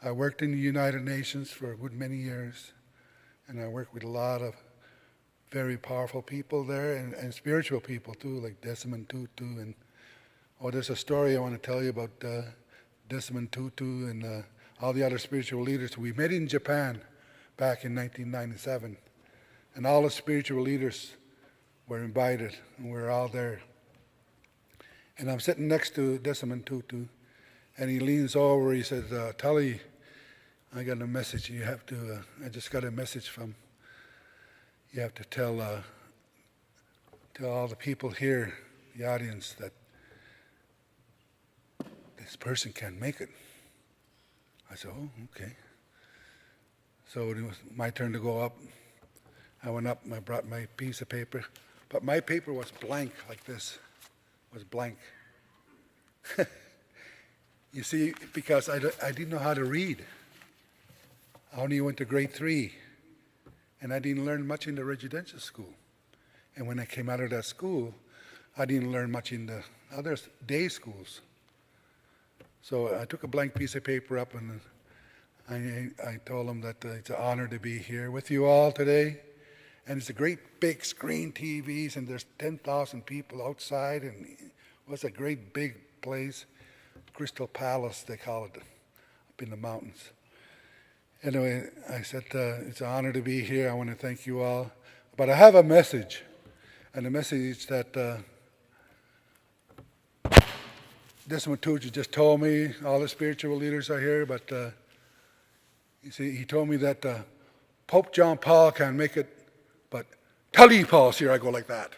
I worked in the United Nations for a good many years, and I worked with a lot of very powerful people there, and spiritual people too, like Desmond Tutu. And there's a story I want to tell you about Desmond Tutu and all the other spiritual leaders. We met in Japan back in 1997, and all the spiritual leaders were invited, and we were all there. And I'm sitting next to Desmond Tutu, and he leans over, he says, Tully, I got a message you have to, I just got a message from, you have to tell all the people here, the audience, that this person can't make it. I said, oh, okay. So it was my turn to go up. I went up and I brought my piece of paper, but my paper was blank like this, was blank. You see, because I didn't know how to read. I only went to grade 3, and I didn't learn much in the residential school. And when I came out of that school, I didn't learn much in the other day schools. So I took a blank piece of paper up, and I told them that it's an honor to be here with you all today. And it's a great big screen TVs, and there's 10,000 people outside, and it was a great big place. Crystal Palace, they call it, up in the mountains. Anyway, I said, it's an honor to be here. I want to thank you all. But I have a message, and the message is that Desmond Tutu just told me, all the spiritual leaders are here, but you see, he told me that Pope John Paul can't make it, but Tully Paul's here. I go like that.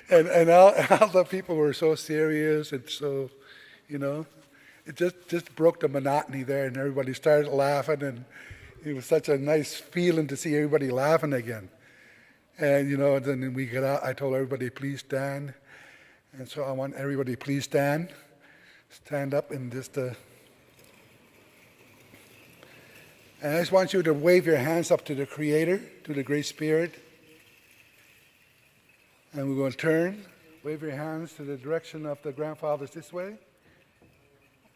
and all the people were so serious and so, you know, it just broke the monotony there, and everybody started laughing, and it was such a nice feeling to see everybody laughing again. And, you know, then we got out, I told everybody, please stand. And so I want everybody, please stand. Stand up and just... And I just want you to wave your hands up to the Creator, to the Great Spirit. And we're going to turn. Wave your hands to the direction of the grandfathers this way.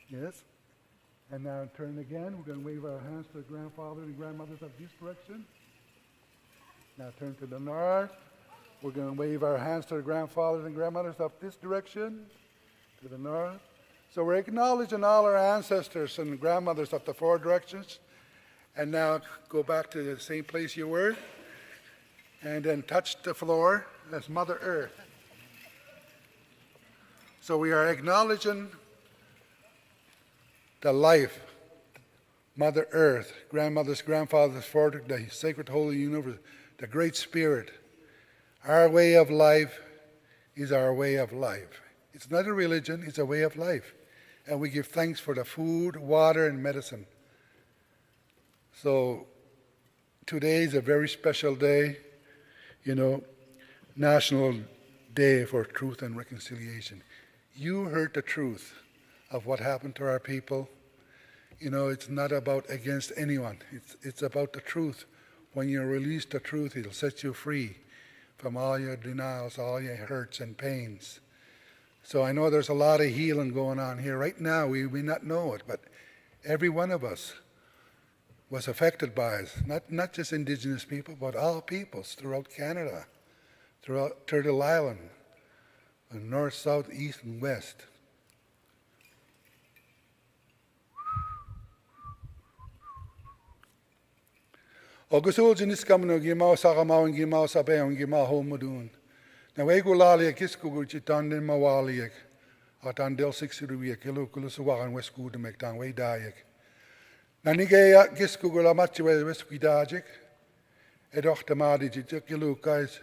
Yes. And now turn again. We're going to wave our hands to the grandfathers and grandmothers of this direction. Now turn to the north. We're going to wave our hands to the grandfathers and grandmothers of this direction, to the north. So we're acknowledging all our ancestors and grandmothers of the 4 directions. And now go back to the same place you were. And then touch the floor as Mother Earth. So we are acknowledging the life, Mother Earth, grandmothers, grandfathers, for the sacred holy universe, the Great Spirit. Our way of life is our way of life. It's not a religion, it's a way of life. And we give thanks for the food, water, and medicine. So today is a very special day, you know, National Day for Truth and Reconciliation. You heard the truth of what happened to our people. You know, it's not about against anyone. It's about the truth. When you release the truth, it'll set you free from all your denials, all your hurts and pains. So I know there's a lot of healing going on here. Right now, we may not know it, but every one of us was affected by it. Not just Indigenous people, but all peoples throughout Canada, throughout Turtle Island, north, south, east, and west. Ogusul jinis kamno gimao sakamao and gimao sabeon gimao homodun. Na wegulali kiskugu chitandin mawaliek. Atandel 6 kilukulusuwakan wesku de mektan way dayak. Nanigaya giskugula machiwe weskidajik. Edoch tamadi jitukilukais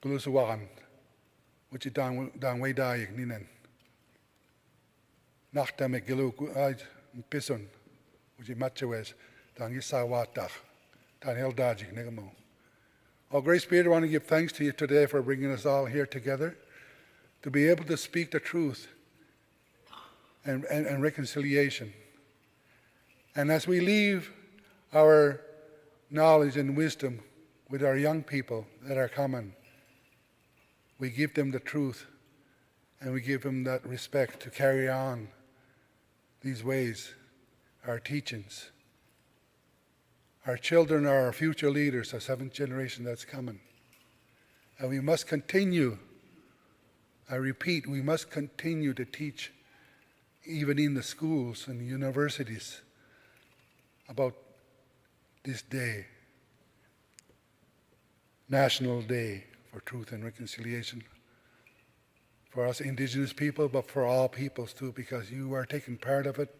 kulusuwakan. Which dan way dayak ninen. Nachtame giluku aj pison. Which machiwes dan gisawatach. Oh, Great Spirit, I want to give thanks to you today for bringing us all here together to be able to speak the truth and reconciliation. And as we leave our knowledge and wisdom with our young people that are coming, we give them the truth and we give them that respect to carry on these ways, our teachings. Our children are our future leaders, our 7th generation that's coming. And we must continue, I repeat, we must continue to teach even in the schools and universities, about this day, National Day for Truth and Reconciliation, for us Indigenous people, but for all peoples too, because you are taking part of it.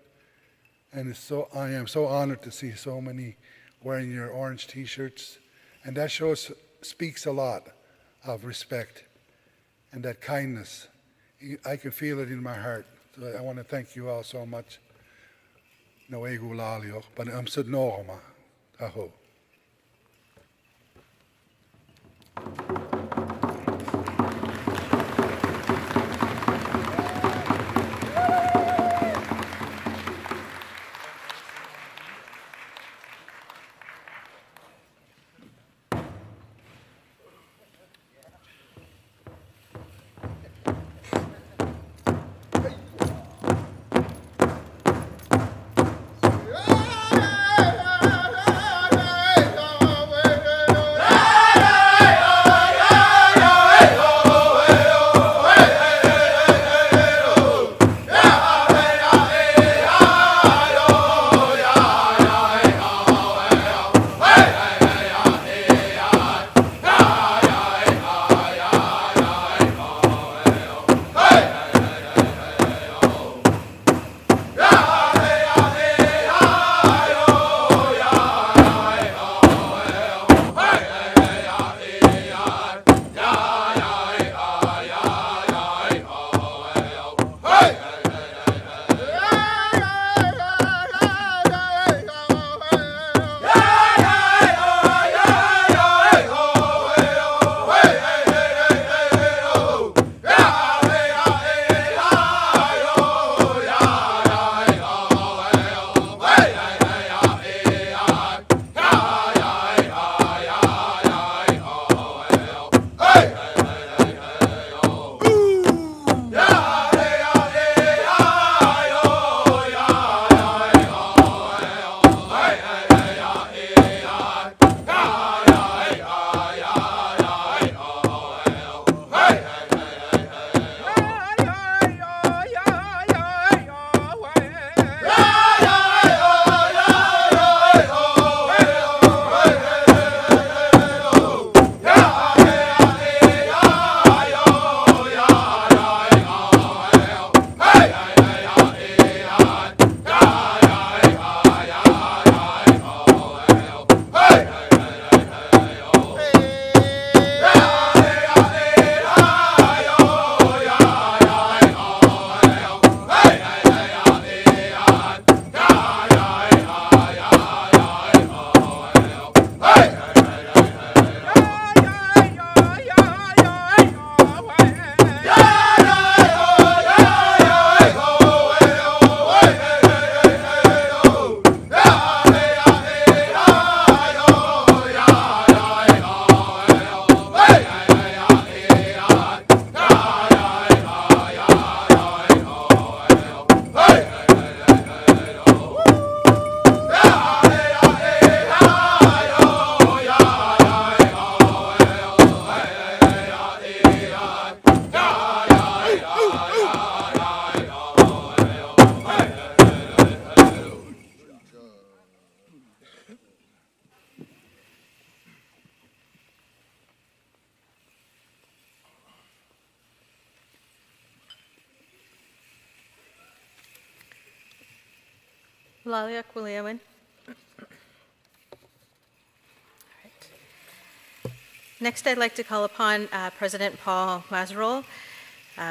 And I am so honored to see so many wearing your orange T-shirts, and that speaks a lot of respect and that kindness. I can feel it in my heart. So I want to thank you all so much. Noegu lalio, but I'm sud norma. Aho. Laliak Williaman. Next, I'd like to call upon President Paul Mazerol,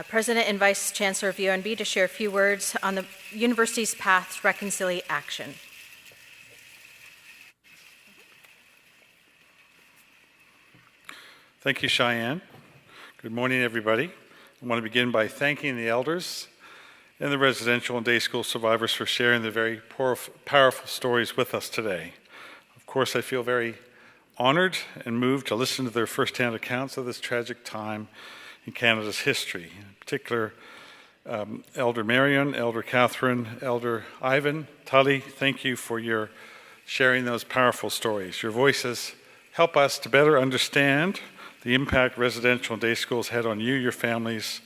President and Vice Chancellor of UNB, to share a few words on the university's path to reconciliation. Thank you, Cheyenne. Good morning, everybody. I want to begin by thanking the elders and the residential and day school survivors for sharing their very powerful stories with us today. Of course, I feel very honored and moved to listen to their firsthand accounts of this tragic time in Canada's history. In particular, Elder Marion, Elder Catherine, Elder Ivan, Tully, thank you for your sharing those powerful stories. Your voices help us to better understand the impact residential and day schools had on you, your families,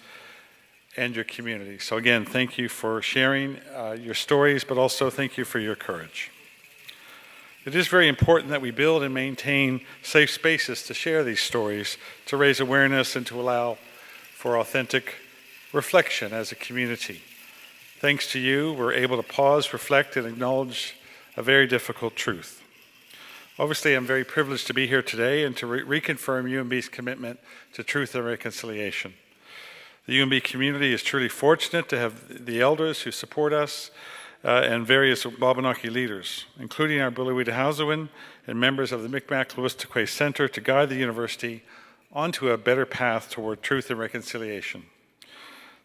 and your community. So again, thank you for sharing your stories, but also thank you for your courage. It is very important that we build and maintain safe spaces to share these stories, to raise awareness and to allow for authentic reflection as a community. Thanks to you, we're able to pause, reflect, and acknowledge a very difficult truth. Obviously, I'm very privileged to be here today and to reconfirm UNB's commitment to truth and reconciliation. The UNB community is truly fortunate to have the elders who support us and various Wabanaki leaders, including our Bulawidahausawan and members of the Mi'kmaq-Wolastoqey Center, to guide the university onto a better path toward truth and reconciliation.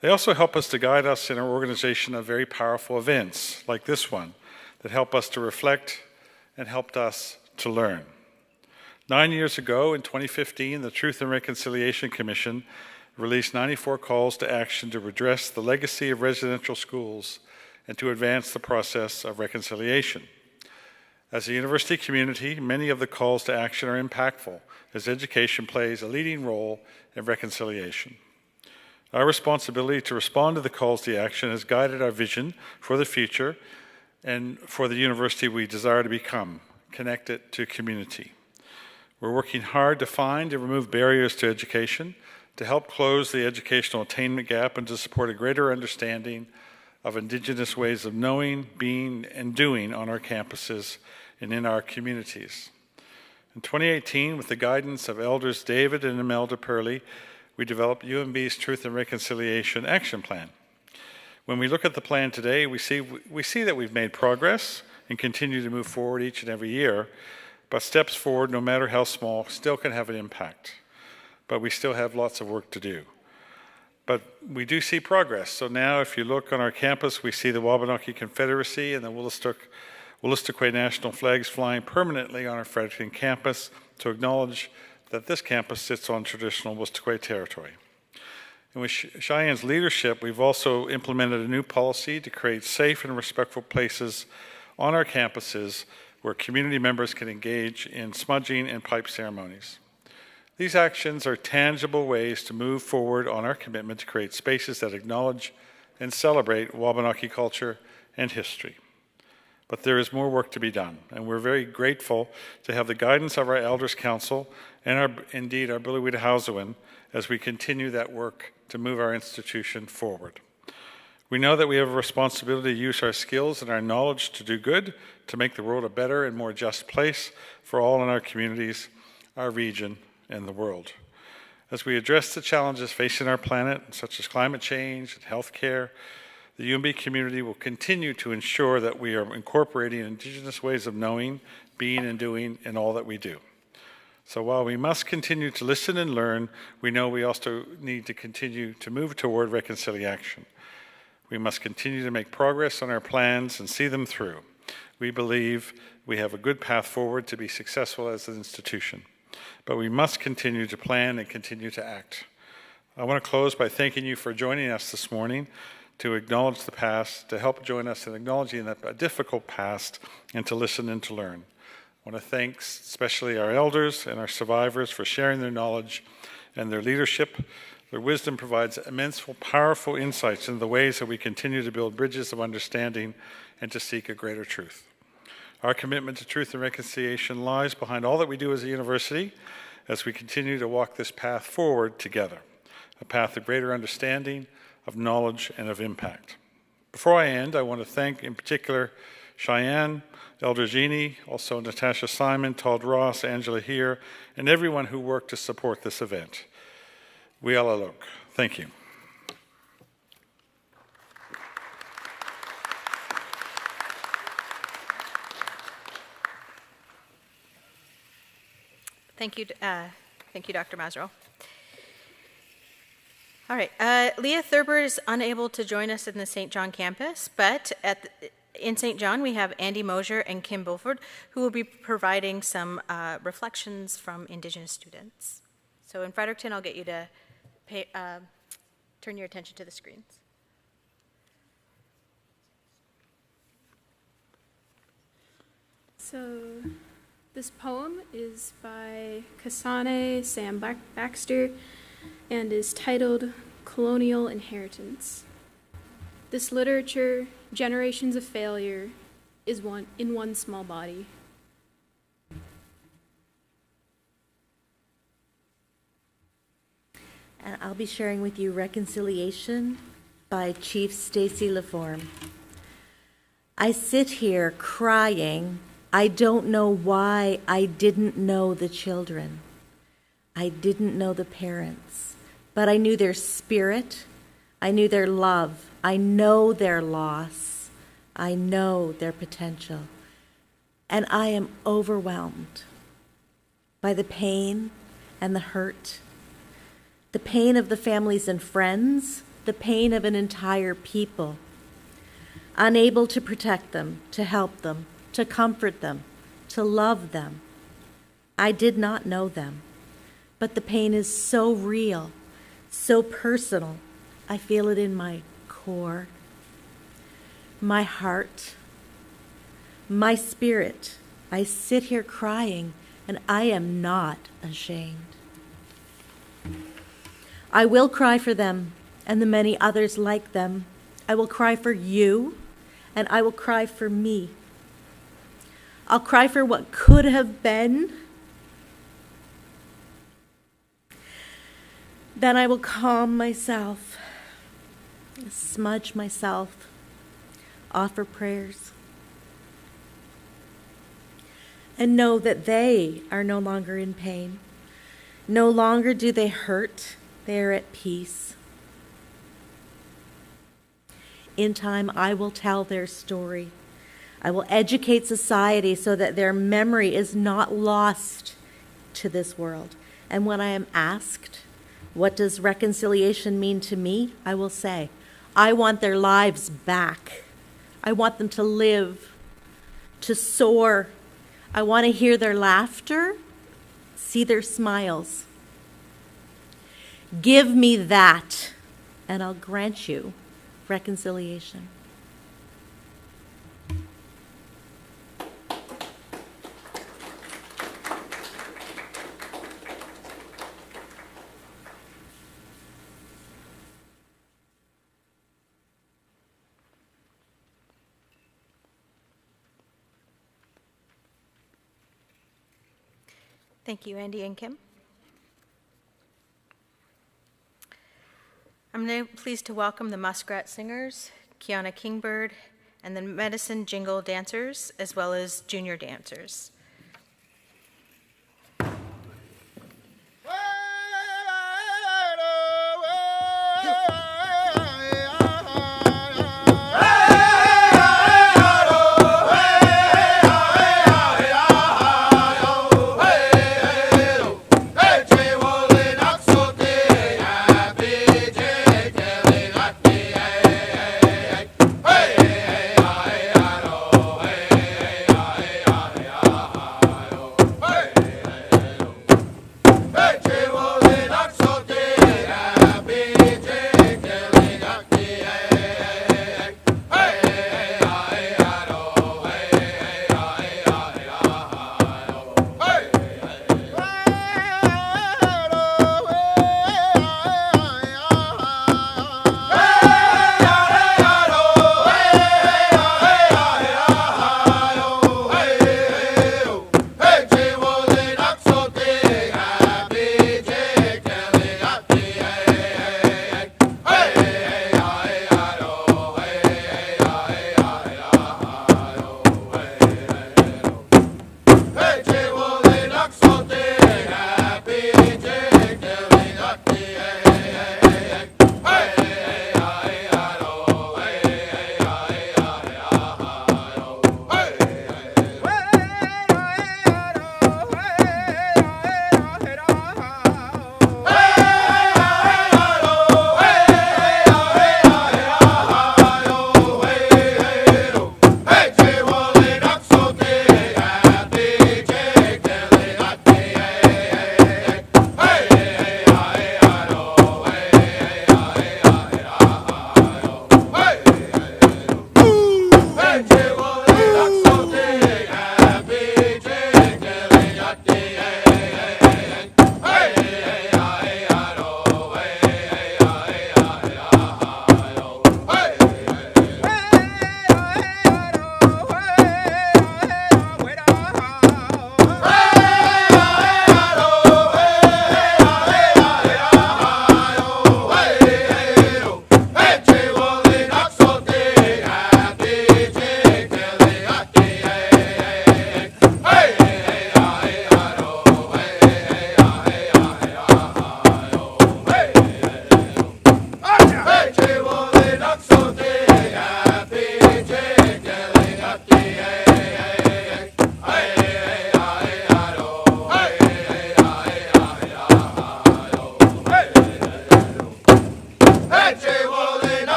They also help us to guide us in our organization of very powerful events like this one that help us to reflect and helped us to learn. 9 years ago, in 2015, the Truth and Reconciliation Commission released 94 calls to action to redress the legacy of residential schools and to advance the process of reconciliation. As a university community, many of the calls to action are impactful, as education plays a leading role in reconciliation. Our responsibility to respond to the calls to action has guided our vision for the future and for the university we desire to become, connected to community. We're working hard to find and remove barriers to education, to help close the educational attainment gap, and to support a greater understanding of Indigenous ways of knowing, being, and doing on our campuses and in our communities. In 2018, with the guidance of Elders David and Imelda Purley, we developed UNB's Truth and Reconciliation Action Plan. When we look at the plan today, we see that we've made progress and continue to move forward each and every year, but steps forward, no matter how small, still can have an impact. But we still have lots of work to do. But we do see progress. So now if you look on our campus, we see the Wabanaki Confederacy and the Wolastoqey national flags flying permanently on our Fredericton campus to acknowledge that this campus sits on traditional Wolastoqey territory. And with Cheyenne's leadership, we've also implemented a new policy to create safe and respectful places on our campuses where community members can engage in smudging and pipe ceremonies. These actions are tangible ways to move forward on our commitment to create spaces that acknowledge and celebrate Wabanaki culture and history. But there is more work to be done, and we're very grateful to have the guidance of our Elders Council and indeed our Bulawidahausawan as we continue that work to move our institution forward. We know that we have a responsibility to use our skills and our knowledge to do good, to make the world a better and more just place for all in our communities, our region, and the world. As we address the challenges facing our planet, such as climate change and healthcare, the UNB community will continue to ensure that we are incorporating Indigenous ways of knowing, being, and doing in all that we do. So while we must continue to listen and learn, we know we also need to continue to move toward reconciliation. We must continue to make progress on our plans and see them through. We believe we have a good path forward to be successful as an institution. But we must continue to plan and continue to act. I want to close by thanking you for joining us this morning to acknowledge the past, to help join us in acknowledging a difficult past, and to listen and to learn. I want to thank especially our elders and our survivors for sharing their knowledge and their leadership. Their wisdom provides immense, powerful insights into the ways that we continue to build bridges of understanding and to seek a greater truth. Our commitment to truth and reconciliation lies behind all that we do as a university as we continue to walk this path forward together, a path of greater understanding, of knowledge, and of impact. Before I end, I want to thank in particular Cheyenne, Elder Jeannie, also Natasha Simon, Todd Ross, Angela Heer, and everyone who worked to support this event. Wialalok. Thank you. Thank you, Dr. Mazerl. All right, Leah Thurber is unable to join us in the St. John campus, but in St. John we have Andy Mosier and Kim Beaufort who will be providing some reflections from Indigenous students. So in Fredericton, I'll get you to turn your attention to the screens. So this poem is by Kasane Sam Baxter and is titled colonial inheritance. This literature, generations of failure, is in one small body. And I'll be sharing with you Reconciliation by Chief Stacy LaForme. I sit here crying. I don't know why I didn't know the children. I didn't know the parents, but I knew their spirit. I knew their love. I know their loss. I know their potential. And I am overwhelmed by the pain and the hurt, the pain of the families and friends, the pain of an entire people, unable to protect them, to help them, to comfort them, to love them. I did not know them, but the pain is so real, so personal. I feel it in my core, my heart, my spirit. I sit here crying, and I am not ashamed. I will cry for them and the many others like them. I will cry for you, and I will cry for me. I'll cry for what could have been. Then I will calm myself, smudge myself, offer prayers, and know that they are no longer in pain. No longer do they hurt. They are at peace. In time, I will tell their story. I will educate society so that their memory is not lost to this world. And when I am asked, what does reconciliation mean to me? I will say, I want their lives back. I want them to live, to soar. I want to hear their laughter, see their smiles. Give me that, and I'll grant you reconciliation. Thank you, Andy and Kim. I'm now pleased to welcome the Muskrat Singers, Kiana Kingbird, and the Medicine Jingle Dancers, as well as junior dancers.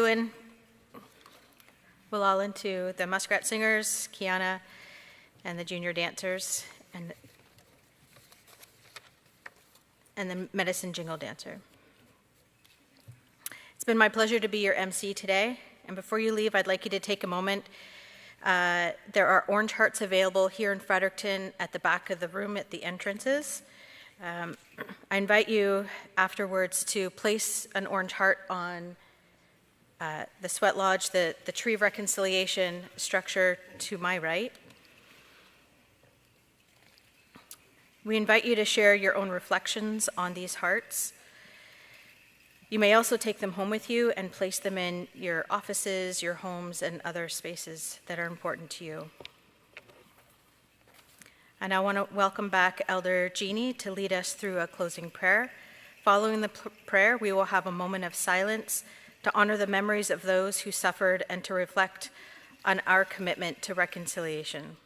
Ciw Wasisok to the Muskrat Singers, Kiana, and the junior dancers, and the Medicine Jingle Dancer. It's been my pleasure to be your MC today, and before you leave, I'd like you to take a moment. There are orange hearts available here in Fredericton at the back of the room at the entrances. I invite you afterwards to place an orange heart on the Sweat Lodge, the Tree of Reconciliation structure to my right. We invite you to share your own reflections on these hearts. You may also take them home with you and place them in your offices, your homes, and other spaces that are important to you. And I want to welcome back Elder Jeannie to lead us through a closing prayer. Following the prayer, we will have a moment of silence to honor the memories of those who suffered and to reflect on our commitment to reconciliation.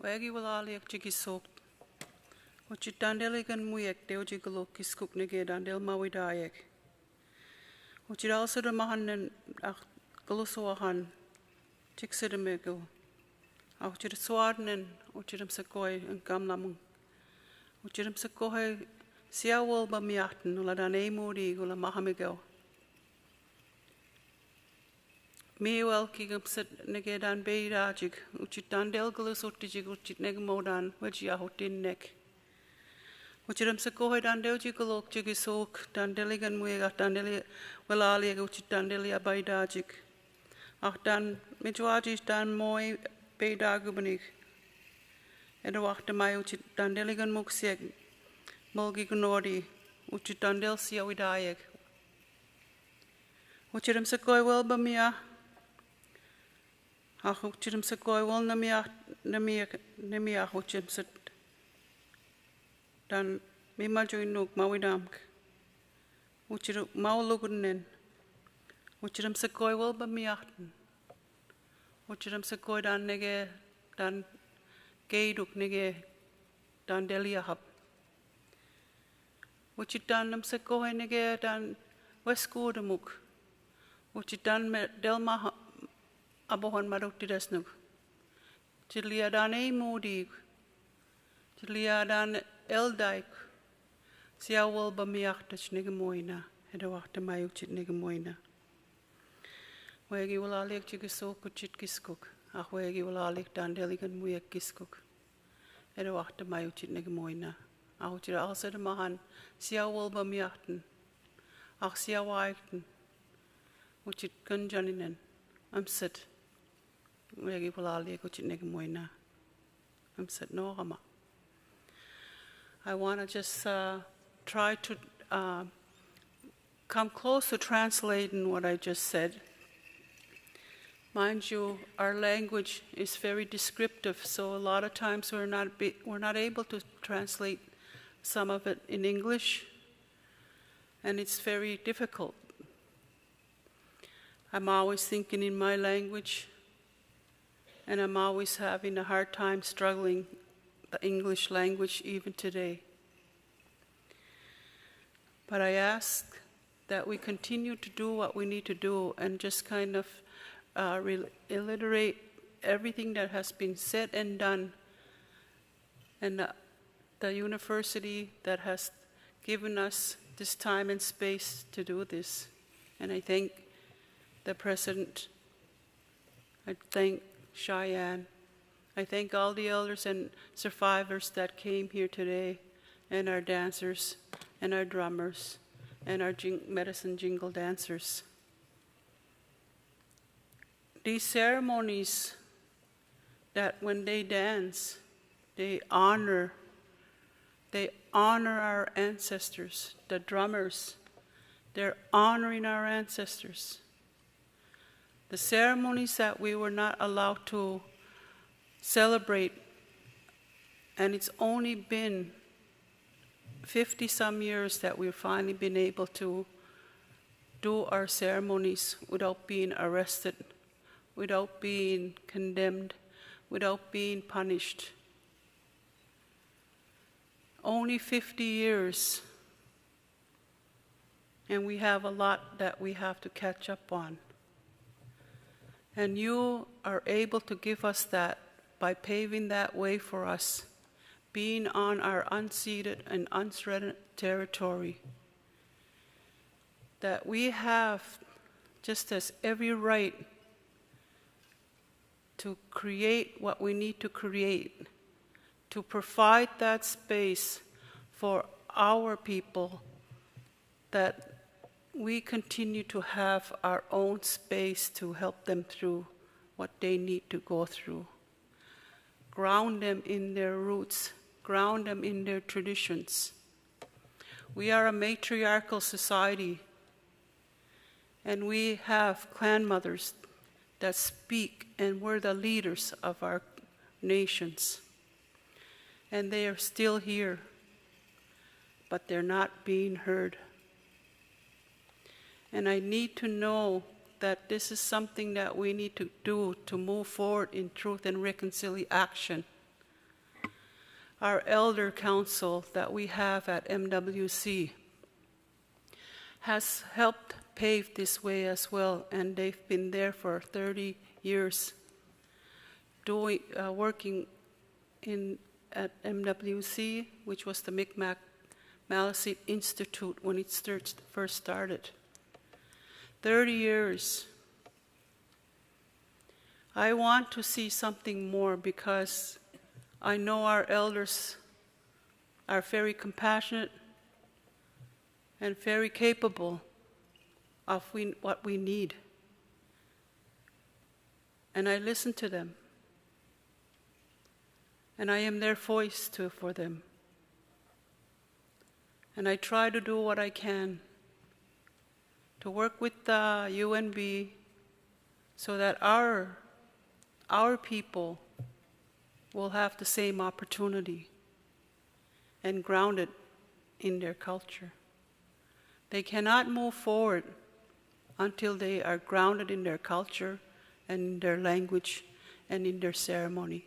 Wagi walaliak jigisok. What you dandeligan muyak deo jigalo kiskuk nege dandel mawidayak. What you also the mahan ach galosoahan jiksidamego. Auch you the swarden, what you them sakoi and gamlamung. What you them sakoi siawol bamiaten, ula dane modi, ula mahamego. Meewel kigam sit nege dan beirajig, uchit dan delgalus otijig uchit neg modan, which yahotin neck. Uchiram sakohe dan deljigalok jigisok, dan deligan muega, dan deli welali, uchit dan delia baidajig. Ach dan mijuajis dan moi beidagubanig. Edo wachte mai uchit dan deligan muksieg, mulgi gunodi, uchit dan del siawidayeg. Uchiram sakohe wel bamia. Ach, uchidem se goi wel namiach uchidem se dan mi majoin nuk mawidamk. Uchidem mawlugunen. Uchidem se goi wel bamiachten. Uchidem se goi dan nege dan geiduk nege dan deliahab. Uchid dan se goi nege dan weskudemuk. Uchid dan delma abohan maruktidas nuk. Chidlia dan modig. Chidlia dan eldaik. Siawol bamiachtach nigamoina. Heda wachte mayu chit nigamoina. Wegi walalik chigisok chit kiskuk. Ach wegi walalik dan deligan muyak kiskuk. Heda wachte mayu chit nigamoina. Ach chida alsa de mahan. Siawol bamiachten. Ach siawaikten. Uchit kunjaninen. I'm sit. Wegi walali kuchit negamoina. I'm sit no hama. I want to just try to come close to translating what I just said. Mind you, our language is very descriptive, so a lot of times we're not able to translate some of it in English, and it's very difficult. I'm always thinking in my language, and I'm always having a hard time struggling the English language even today. But I ask that we continue to do what we need to do and just kind of reiterate everything that has been said and done, and the university that has given us this time and space to do this. And I thank the President, I thank Cheyenne, I thank all the elders and survivors that came here today, and our dancers, and our drummers, and our medicine jingle dancers. These ceremonies that when they dance, they honor our ancestors, the drummers, They're honoring our ancestors. The ceremonies that we were not allowed to celebrate, and it's only been 50-some years that we've finally been able to do our ceremonies without being arrested, without being condemned, without being punished. Only 50 years, and we have a lot that we have to catch up on. And you are able to give us that by paving that way for us, being on our unceded and unsurrendered territory, that we have just as every right to create what we need to create, to provide that space for our people, that we continue to have our own space to help them through what they need to go through. Ground them in their roots, ground them in their traditions. We are a matriarchal society, and we have clan mothers that speak, and we're the leaders of our nations. And they are still here, but they're not being heard. And I need to know that this is something that we need to do to move forward in truth and reconciliation. Our elder council that we have at MWC has helped pave this way as well, and they've been there for 30 years working at MWC, which was the Mi'kmaq Maliseet Institute when it first started. 30 years. I want to see something more because I know our elders are very compassionate and very capable of what we need. And I listen to them. And I am their voice for them. And I try to do what I can to work with the UNB so that our people will have the same opportunity and grounded in their culture. They cannot move forward until they are grounded in their culture and in their language and in their ceremony.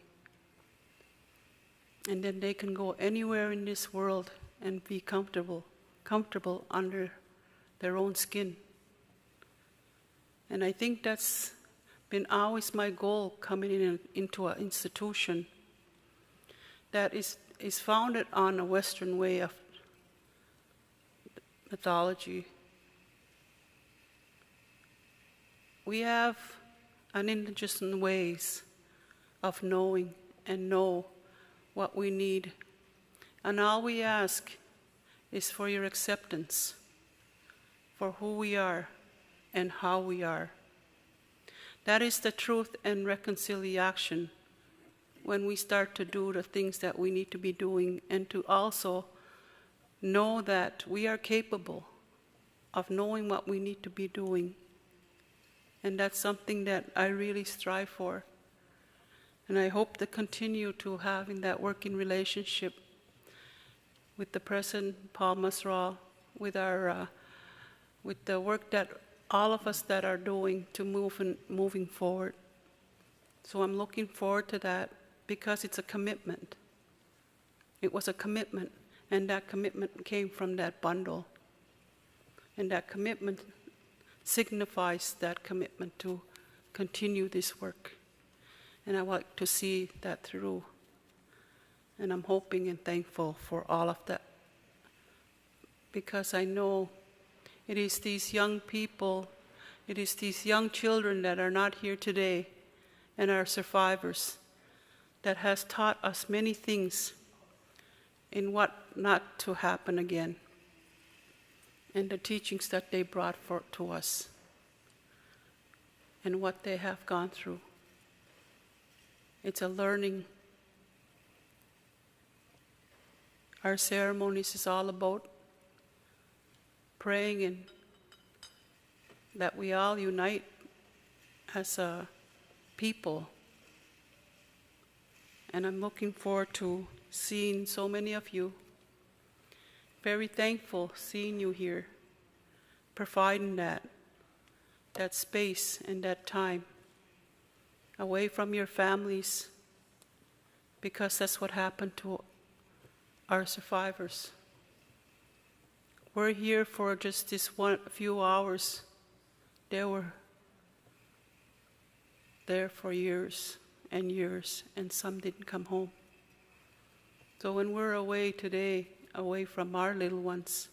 And then they can go anywhere in this world and be comfortable under their own skin. And I think that's been always my goal coming into an institution that is founded on a Western way of mythology. We have an indigenous ways of knowing and know what we need. And all we ask is for your acceptance for who we are and how we are. That is the truth and reconciliation when we start to do the things that we need to be doing, and to also know that we are capable of knowing what we need to be doing. And that's something that I really strive for. And I hope to continue to have in that working relationship with the President Paul Masral, with the work that all of us that are doing to moving forward. So I'm looking forward to that because it's a commitment. It was a commitment, and that commitment came from that bundle. And that commitment signifies that commitment to continue this work. And I want to see that through. And I'm hoping and thankful for all of that, because I know it is these young people, it is these young children that are not here today and are survivors that has taught us many things in what not to happen again, and the teachings that they brought to us and what they have gone through. It's a learning. Our ceremonies is all about praying and that we all unite as a people. And I'm looking forward to seeing so many of you. Very thankful seeing you here, providing that space and that time away from your families, because that's what happened to our survivors. We're here for just this few hours. They were there for years and years, and some didn't come home. So when we're away today, away from our little ones,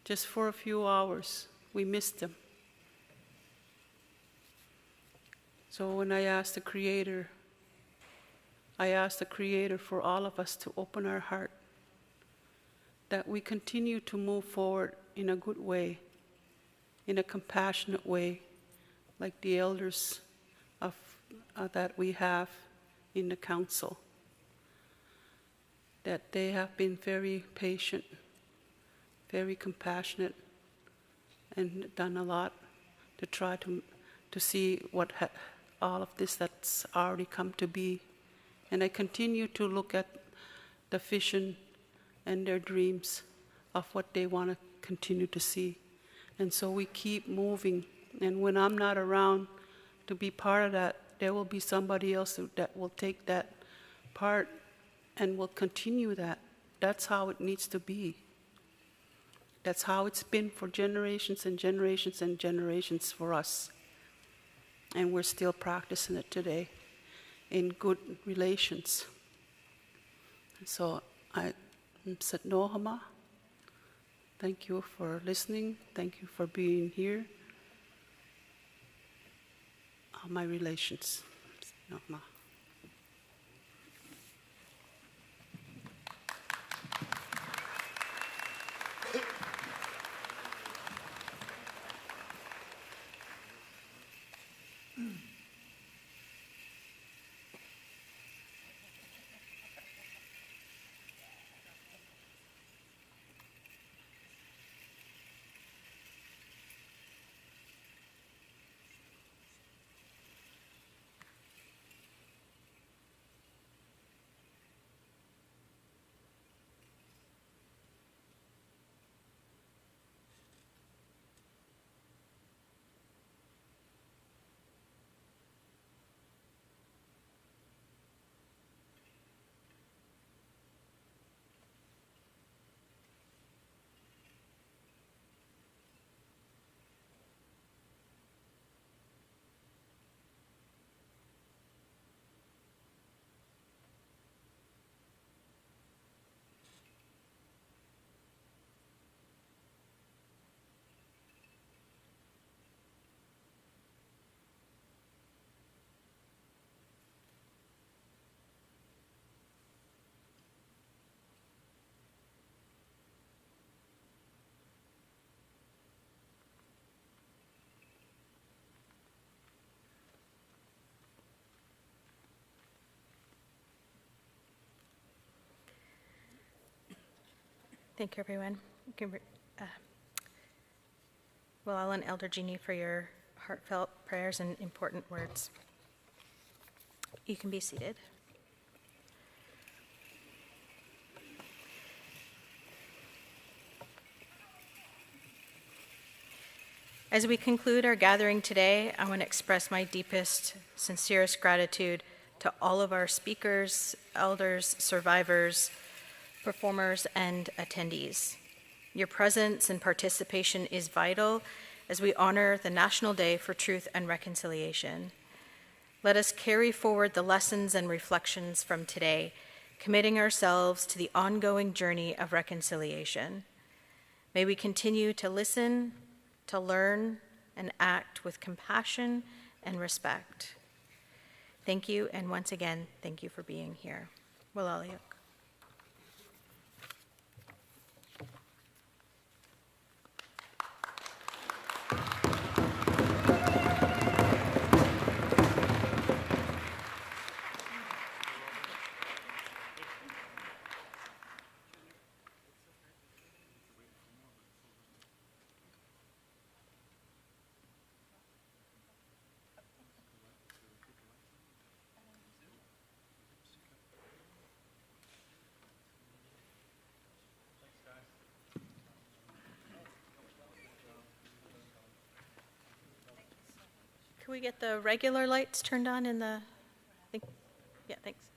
just for a few hours, we miss them. So when I asked the Creator for all of us to open our heart, that we continue to move forward in a good way, in a compassionate way, like the elders that we have in the council, that they have been very patient, very compassionate, and done a lot to try to see what all of this that's already come to be. And I continue to look at the vision and their dreams of what they want to continue to see. And so we keep moving. And when I'm not around to be part of that, there will be somebody else that will take that part and will continue that. That's how it needs to be. That's how it's been for generations and generations and generations for us. And we're still practicing it today in good relations. So I said, Nohama, thank you for listening. Thank you for being here. My relations. Nohama. Thank you, everyone. Well, and Elder Jeannie, for your heartfelt prayers and important words. You can be seated. As we conclude our gathering today, I want to express my deepest, sincerest gratitude to all of our speakers, elders, survivors, performers, and attendees. Your presence and participation is vital as we honor the National Day for Truth and Reconciliation. Let us carry forward the lessons and reflections from today, committing ourselves to the ongoing journey of reconciliation. May we continue to listen, to learn, and act with compassion and respect. Thank you, and once again, thank you for being here. Walalaiuk. Can we get the regular lights turned on in the, yeah, thanks.